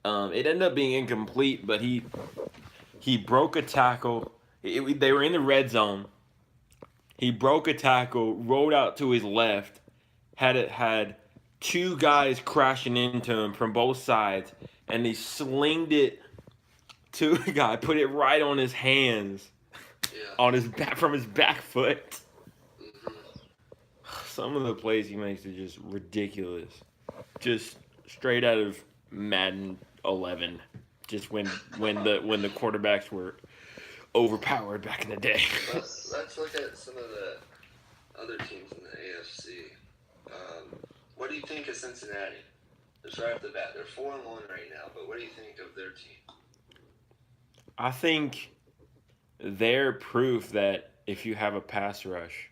ended up being incomplete, but he broke a tackle. They were in the red zone. He broke a tackle, rolled out to his left, had two guys crashing into him from both sides, and he slinged it to a guy, put it right on his hands, on his back from his back foot. Mm-hmm. Some of the plays he makes are just ridiculous, just straight out of Madden 11. Just when the quarterbacks were overpowered back in the day. Let's look at some of the other teams in the AFC. What do you think of Cincinnati? Just right off the bat, they're 4-1 right now. But what do you think of their team? I think they're proof that if you have a pass rush,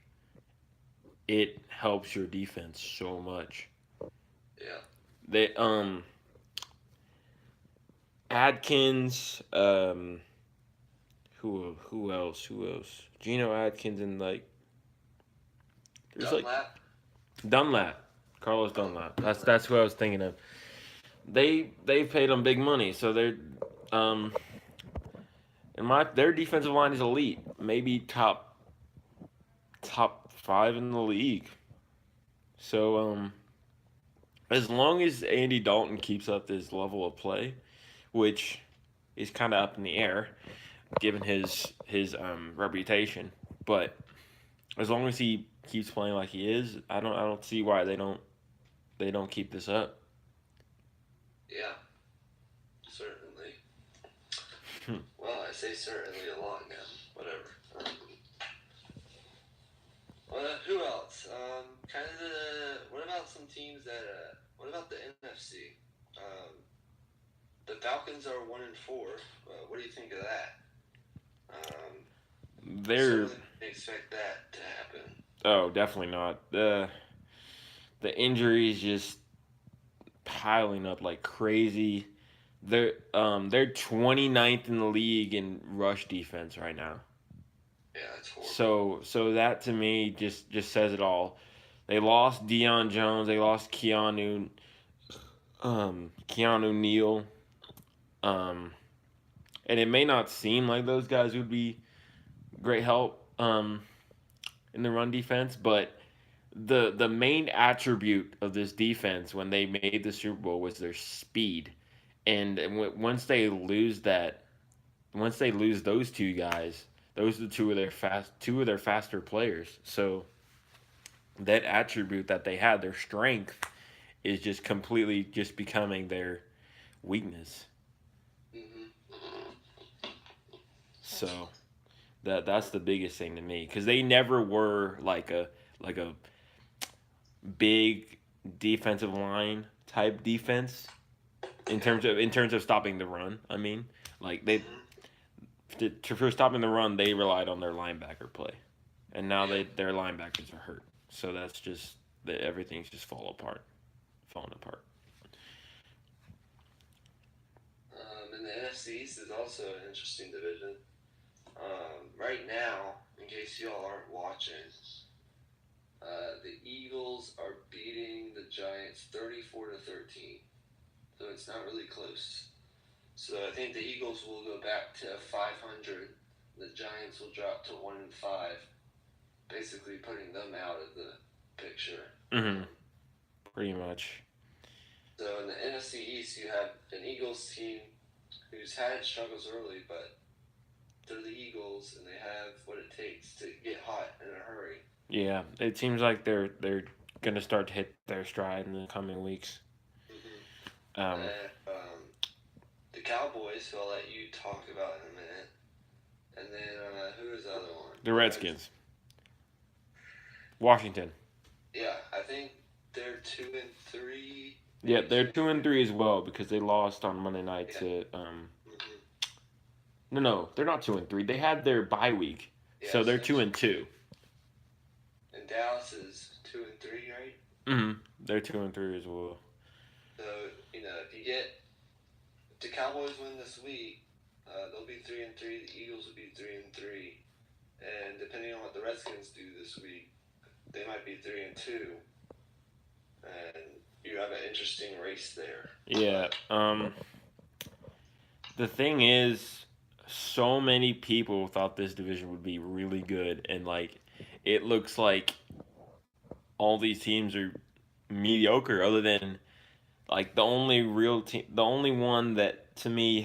it helps your defense so much. Yeah. They Adkins, who else? Geno Atkins and there's Dunlap. Dunlap. Carlos Dunlap. That's who I was thinking of. They've paid them big money, so they're their defensive line is elite. Maybe top 5 in the league. So as long as Andy Dalton keeps up this level of play, which is kind of up in the air, given his reputation, but as long as he keeps playing like he is, I don't see why they don't keep this up. Yeah, certainly. Well, I say certainly a lot now. Whatever. Who else? What about some teams that? What about the NFC? The Falcons are 1-4. What do you think of that? Certainly didn't expect that to happen. Oh, definitely not. The injuries just piling up like crazy. They're 29th in the league in rush defense right now. Yeah, that's horrible. So that to me just says it all. They lost Deion Jones. They lost Keanu Neal. And it may not seem like those guys would be great help in the run defense, but the main attribute of this defense when they made the Super Bowl was their speed, and once they lose those two guys, those are two of their faster players. So that attribute that they had, their strength, is just completely just becoming their weakness. Hmm. So that's the biggest thing to me because they never were like a big defensive line type defense in terms of stopping the run. I mean, like for stopping the run, they relied on their linebacker play, and now Yeah. their linebackers are hurt. So that's just everything's just falling apart. And the NFC East is also an interesting division. Right now, in case y'all aren't watching, the Eagles are beating the Giants 34-13. So it's not really close. So I think the Eagles will go back to 500. The Giants will drop to 1-5, basically putting them out of the picture. Mm-hmm. Pretty much. So in the NFC East, you have an Eagles team who's had struggles early, but they're the Eagles and they have what it takes to get hot in a hurry. Yeah, it seems like they're gonna start to hit their stride in the coming weeks. Mm-hmm. Um, The Cowboys, who I'll let you talk about in a minute. And then who is the other one? the Redskins, Washington. Yeah, I think they're 2-3. Yeah, they're 2-3 as well because they lost on Monday night to Mm-hmm. No, they're not 2-3. They had their bye week, Yeah, so they're 2-2. And Dallas is 2-3, right? Mm-hmm. They're 2-3 as well. So if the Cowboys win this week, they'll be 3-3. The Eagles will be 3-3, and depending on what the Redskins do this week, they might be 3-2, and you have an interesting race there. Yeah. The thing is, so many people thought this division would be really good, and like, it looks like all these teams are mediocre. Other than like the only real team, the only one that to me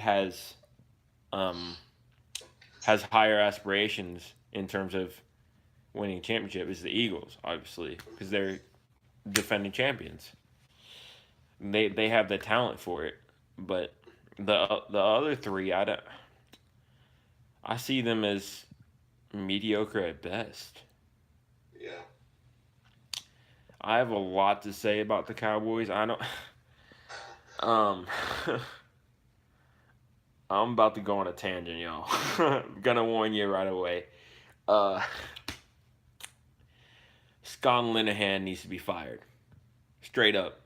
um has higher aspirations in terms of winning a championship is the Eagles, obviously, because they're defending champions. They have the talent for it, but the other three, I see them as mediocre at best. Yeah. I have a lot to say about the Cowboys. I don't. Um, I'm about to go on a tangent, y'all. I'm gonna warn you right away. Uh, Scott Linehan needs to be fired. Straight up.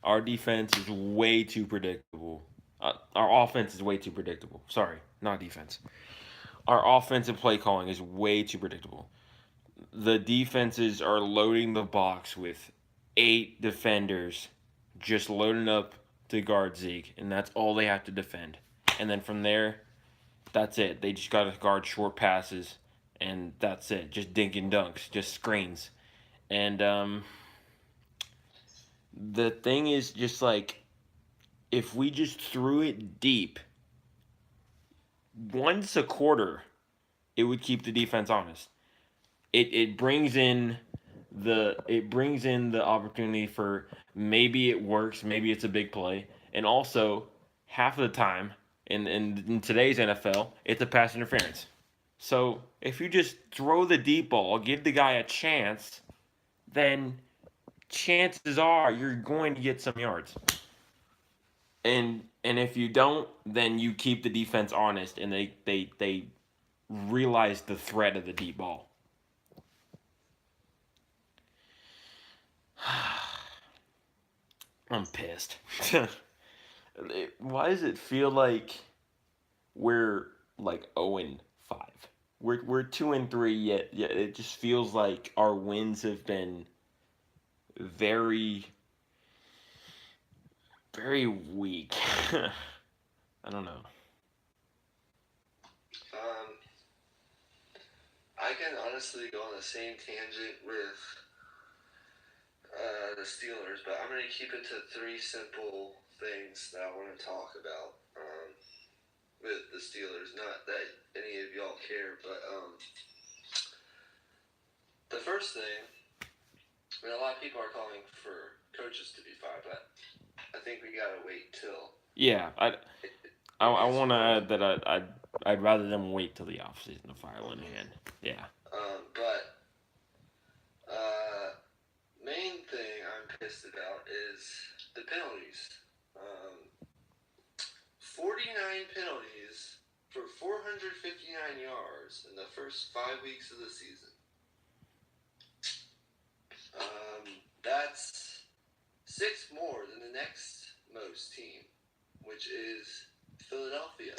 Our defense is way too predictable. Our offense is way too predictable. Sorry, not defense. Our offensive play calling is way too predictable. The defenses are loading the box with 8 defenders, just loading up to guard Zeke, and that's all they have to defend. And then from there, that's it. They just got to guard short passes, and that's it. Just dink and dunks, just screens. And the thing is just like if we just threw it deep once a quarter, it would keep the defense honest. It brings in the opportunity for maybe it works, maybe it's a big play, and also half of the time in today's NFL, it's a pass interference. So if you just throw the deep ball, give the guy a chance, then chances are you're going to get some yards. And if you don't, then you keep the defense honest, and they realize the threat of the deep ball. I'm pissed. Why does it feel like we're like 0-5? We're 2-3 yet it just feels like our wins have been very very weak. I don't know. I I can honestly go on the same tangent with the Steelers, but I'm going to keep it to 3 simple things that I want to talk about with the Steelers. Not that any of y'all care, but the first thing, I mean, a lot of people are calling for coaches to be fired, but I think we got to wait till. Yeah, I want to add that I'd rather them wait till the offseason to fire Linehan. Yeah. But main thing I'm pissed about is the penalties. 49 penalties for 459 yards in the first 5 weeks of the season. That's 6 more than the next most team, which is Philadelphia.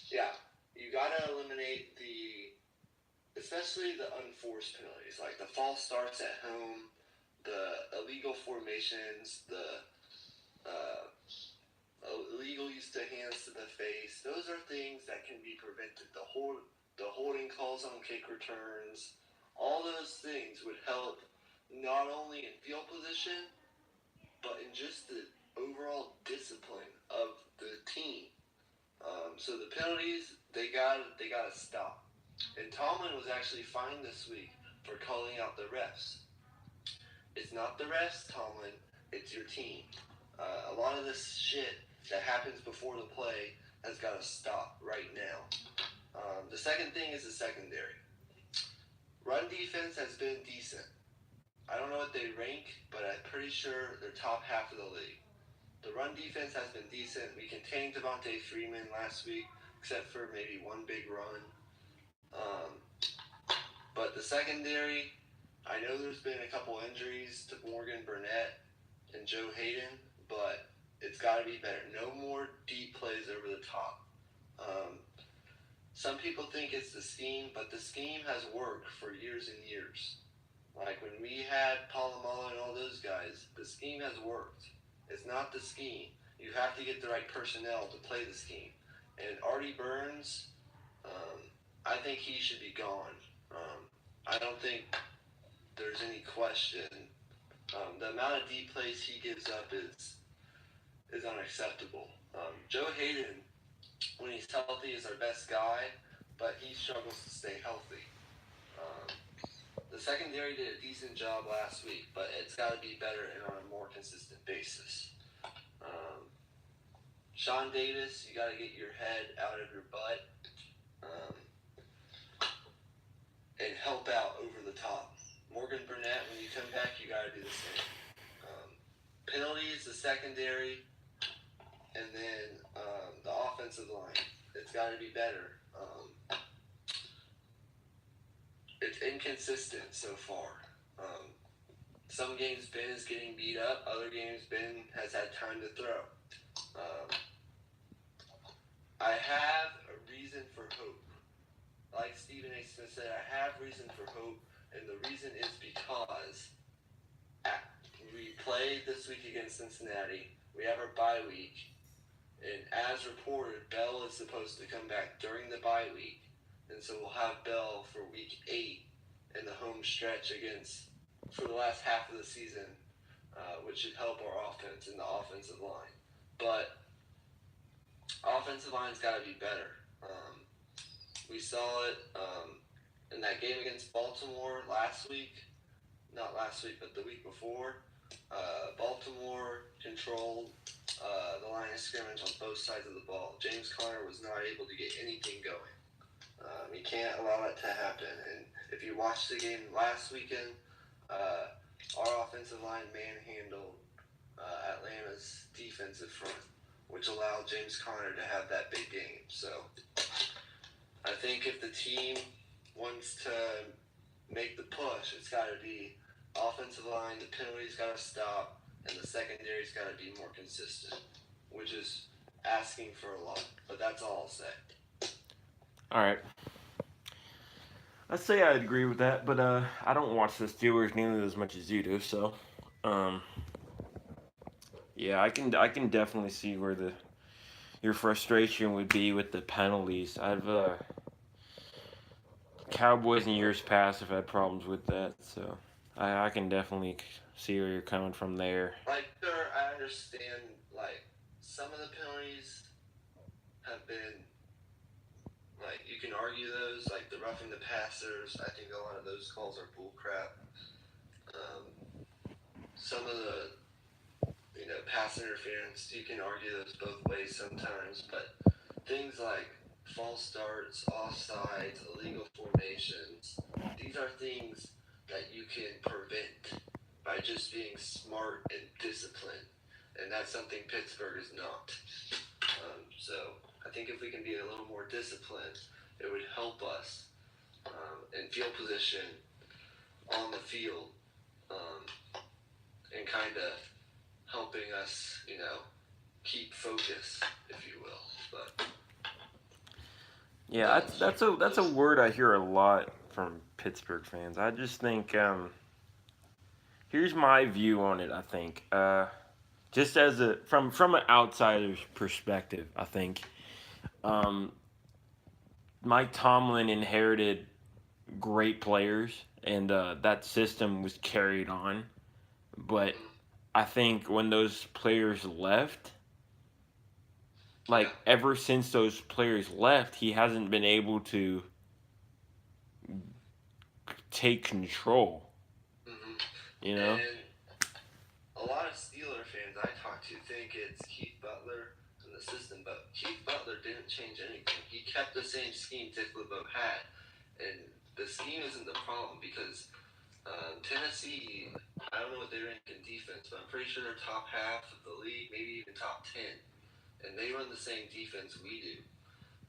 Yeah, you gotta eliminate especially the unforced penalties, like the false starts at home, the illegal formations, the illegal use of hands to the face. Those are things that can be prevented. The holding calls on kick returns, all those things would help not only in field position, but in just the overall discipline of the team. So the penalties, they gotta stop. And Tomlin was actually fined this week for calling out the refs. It's not the refs, Tomlin. It's your team. A lot of this shit that happens before the play has got to stop right now. The second thing is the secondary. Run defense has been decent. I don't know what they rank, but I'm pretty sure they're top half of the league. The run defense has been decent. We contained Devontae Freeman last week, except for maybe one big run. But the secondary, I know there's been a couple injuries to Morgan Burnett and Joe Hayden, but it's got to be better. No more deep plays over the top. Some people think it's the scheme, but the scheme has worked for years and years. Like when we had Palomalo and all those guys, the scheme has worked. It's not the scheme. You have to get the right personnel to play the scheme. And Artie Burns, I think he should be gone. I don't think there's any question. The amount of deep plays he gives up is unacceptable. Joe Hayden, when he's healthy, is our best guy, but he struggles to stay healthy. The secondary did a decent job last week, but it's got to be better and on a more consistent basis. Sean Davis, you got to get your head out of your butt and help out over the top. Morgan Burnett, when you come back, you got to do the same. Penalties, the secondary, and then the offensive line. It's got to be better. It's inconsistent so far. Some games Ben is getting beat up. Other games Ben has had time to throw. I have a reason for hope. Like Stephen A. Smith said, I have reason for hope, and the reason is because we played this week against Cincinnati. We have our bye week, and as reported, Bell is supposed to come back during the bye week, and so we'll have Bell for week 8 in the home stretch for the last half of the season, which should help our offense and the offensive line. But offensive line's got to be better. We saw it in that game against Baltimore last week. Not last week, but the week before. Baltimore controlled the line of scrimmage on both sides of the ball. James Conner was not able to get anything going. You can't allow that to happen. And if you watched the game last weekend, our offensive line manhandled Atlanta's defensive front, which allowed James Conner to have that big game. So I think if the team wants to make the push, it's got to be offensive line, the penalties got to stop, and the secondary's got to be more consistent, which is asking for a lot. But that's all I'll say. All right. I'd say I'd agree with that, but I don't watch the Steelers nearly as much as you do, so yeah, I can definitely see where your frustration would be with the penalties. Cowboys in years past have had problems with that, so I can definitely see where you're coming from there. Like, sure, I understand, like, some of the penalties have been, like, you can argue those, like the roughing the passers. I think a lot of those calls are bullcrap. Some of the, pass interference, you can argue those both ways sometimes, but things like false starts, offsides, illegal formations, these are things that you can prevent by just being smart and disciplined, and that's something Pittsburgh is not. So I think if we can be a little more disciplined, it would help us in field position on the field, and kind of helping us, keep focus, if you will. But Yeah, that's a word I hear a lot from Pittsburgh fans. I just think here's my view on it. I think just as a from an outsider's perspective, I think um, Mike Tomlin inherited great players, and that system was carried on. But I think when those players left, like yeah, ever since those players left, he hasn't been able to take control. hmm You know? and a lot of Steeler fans I talk to think it's Keith Butler and the system, but Keith Butler didn't change anything. He kept the same scheme Dick LeBeau had, and the scheme isn't the problem because Tennessee, I don't know what they rank in defense, but I'm pretty sure they're top half of the league, maybe even top 10. And they run the same defense we do.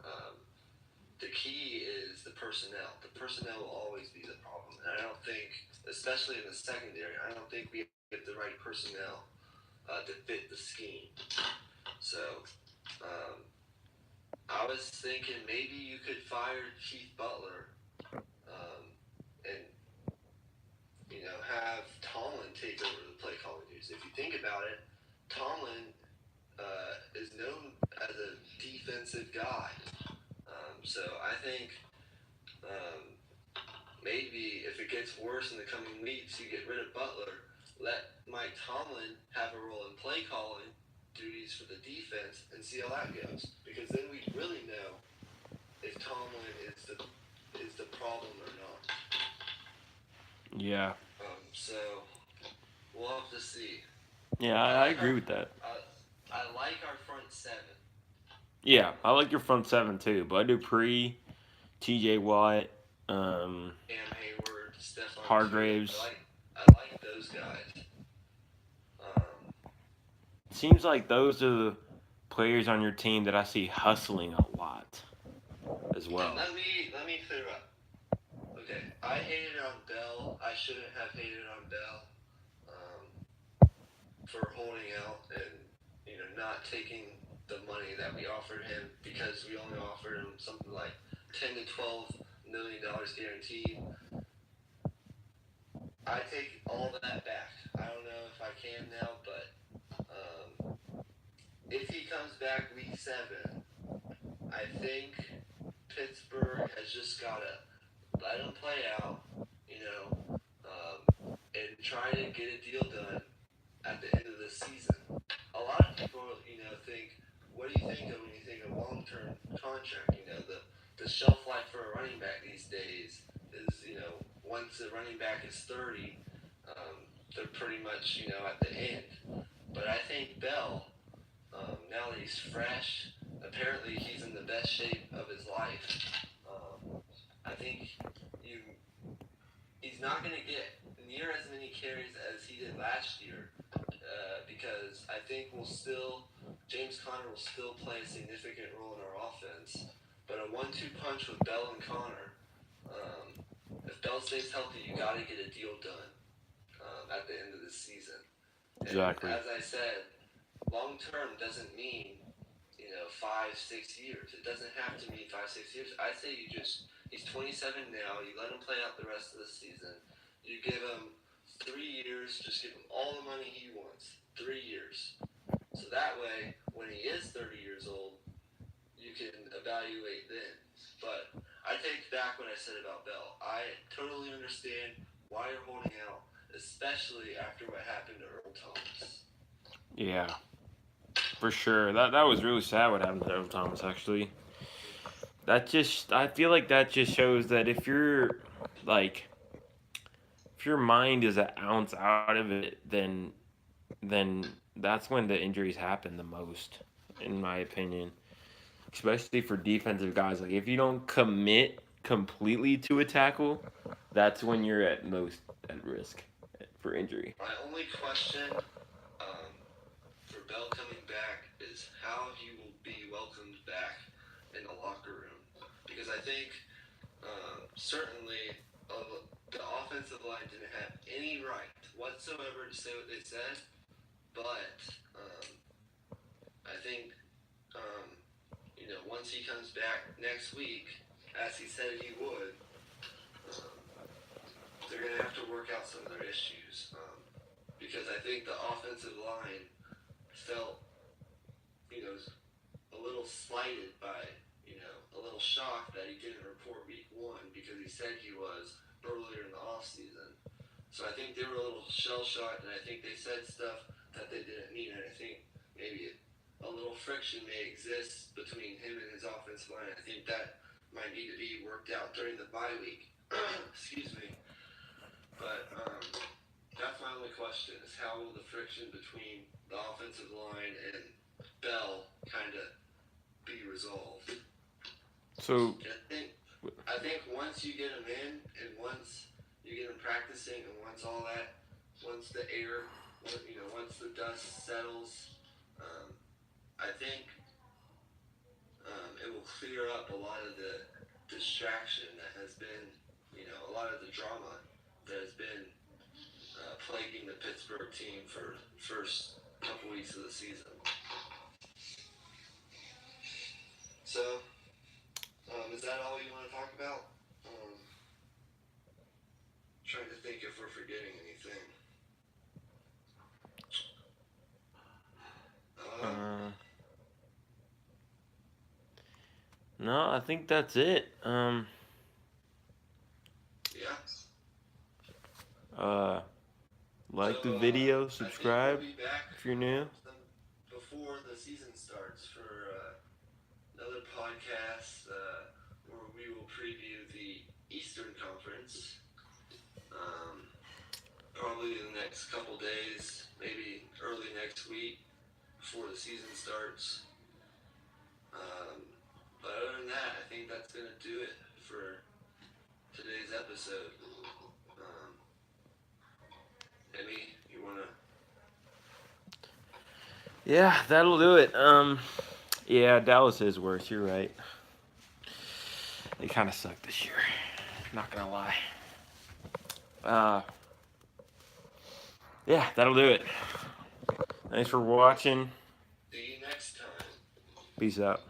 Um, the key is the personnel. The personnel will always be the problem. And I don't think, especially in the secondary, I don't think we get the right personnel to fit the scheme. So I was thinking maybe you could fire Keith Butler and have Tomlin take over the play calling duties. If you think about it, Tomlin is known as a defensive guy. So I think maybe if it gets worse in the coming weeks, you get rid of Butler, let Mike Tomlin have a role in play calling duties for the defense, and see how that goes. Because then we really know if Tomlin is the problem or not. Yeah. So we'll have to see. Yeah, I agree with that. I like our front seven. Yeah, I like your front seven too. Bud Dupree, T.J. Watt, Cam Hayward, Stephon Hargraves. I like those guys. Seems like those are the players on your team that I see hustling a lot as well. Let me clear up. Okay, I hated on Bell. I shouldn't have hated on Bell for holding out and not taking the money that we offered him because we only offered him something like $10 to $12 million guaranteed. I take all of that back. I don't know if I can now, but if he comes back week 7, I think Pittsburgh has just got to let him play out, and try to get a deal done at the end of the season. A lot of people, think, what do you think of when you think of long-term contract? The shelf life for a running back these days is, once the running back is 30, they're pretty much, at the end. But I think Bell, now that he's fresh, apparently he's in the best shape of his life. I think he's not going to get near as many carries as he did last year because I think James Conner will still play a significant role in our offense. But a 1-2 punch with Bell and Conner, if Bell stays healthy, you got to get a deal done at the end of the season. Exactly. And as I said, long term doesn't mean 5-6 years. It doesn't have to mean 5-6 years. I say he's 27 now. You let him play out the rest of the season. You give him 3 years. Just give him all the money he wants. 3 years. So that way, when he is 30 years old, you can evaluate then. But I take back what I said about Bell. I totally understand why you're holding out, especially after what happened to Earl Thomas. Yeah, for sure. That was really sad what happened to Earl Thomas. Actually, I feel like that just shows that if you're like if your mind is an ounce out of it, then that's when the injuries happen the most, in my opinion. Especially for defensive guys. Like if you don't commit completely to a tackle, that's when you're at most at risk for injury. My only question for Bell coming back is how he will be welcomed back in the locker room. Because I think certainly the offensive line didn't have any right whatsoever to say what they said, but I think once he comes back next week, as he said he would, they're going to have to work out some of their issues. Because I think the offensive line felt, a little slighted by, a little shocked that he didn't report week 1 because he said he was earlier in the offseason. So I think they were a little shell-shocked, and I think they said stuff that they didn't mean, and I think maybe a little friction may exist between him and his offensive line. I think that might need to be worked out during the bye week. Excuse me. But that's my only question, is how will the friction between the offensive line and Bell kind of be resolved? So I think once you get him in, and once you get him practicing, and once the air, once the dust settles, I think it will clear up a lot of the distraction that has been, a lot of the drama that has been plaguing the Pittsburgh team for the first couple weeks of the season. So, is that all you want to talk about? Trying to think if we're forgetting anything. No, I think that's it. Like the video, subscribe if you're new. Before the season starts for another podcast where we will preview the Eastern Conference. Probably in the next couple days, maybe early next week before the season starts. But other than that, I think that's going to do it for today's episode. Emmy, you want to? Yeah, that'll do it. Yeah, Dallas is worse. You're right. They kind of suck this year. Not gonna lie. Yeah, that'll do it. Thanks for watching. See you next time. Peace out.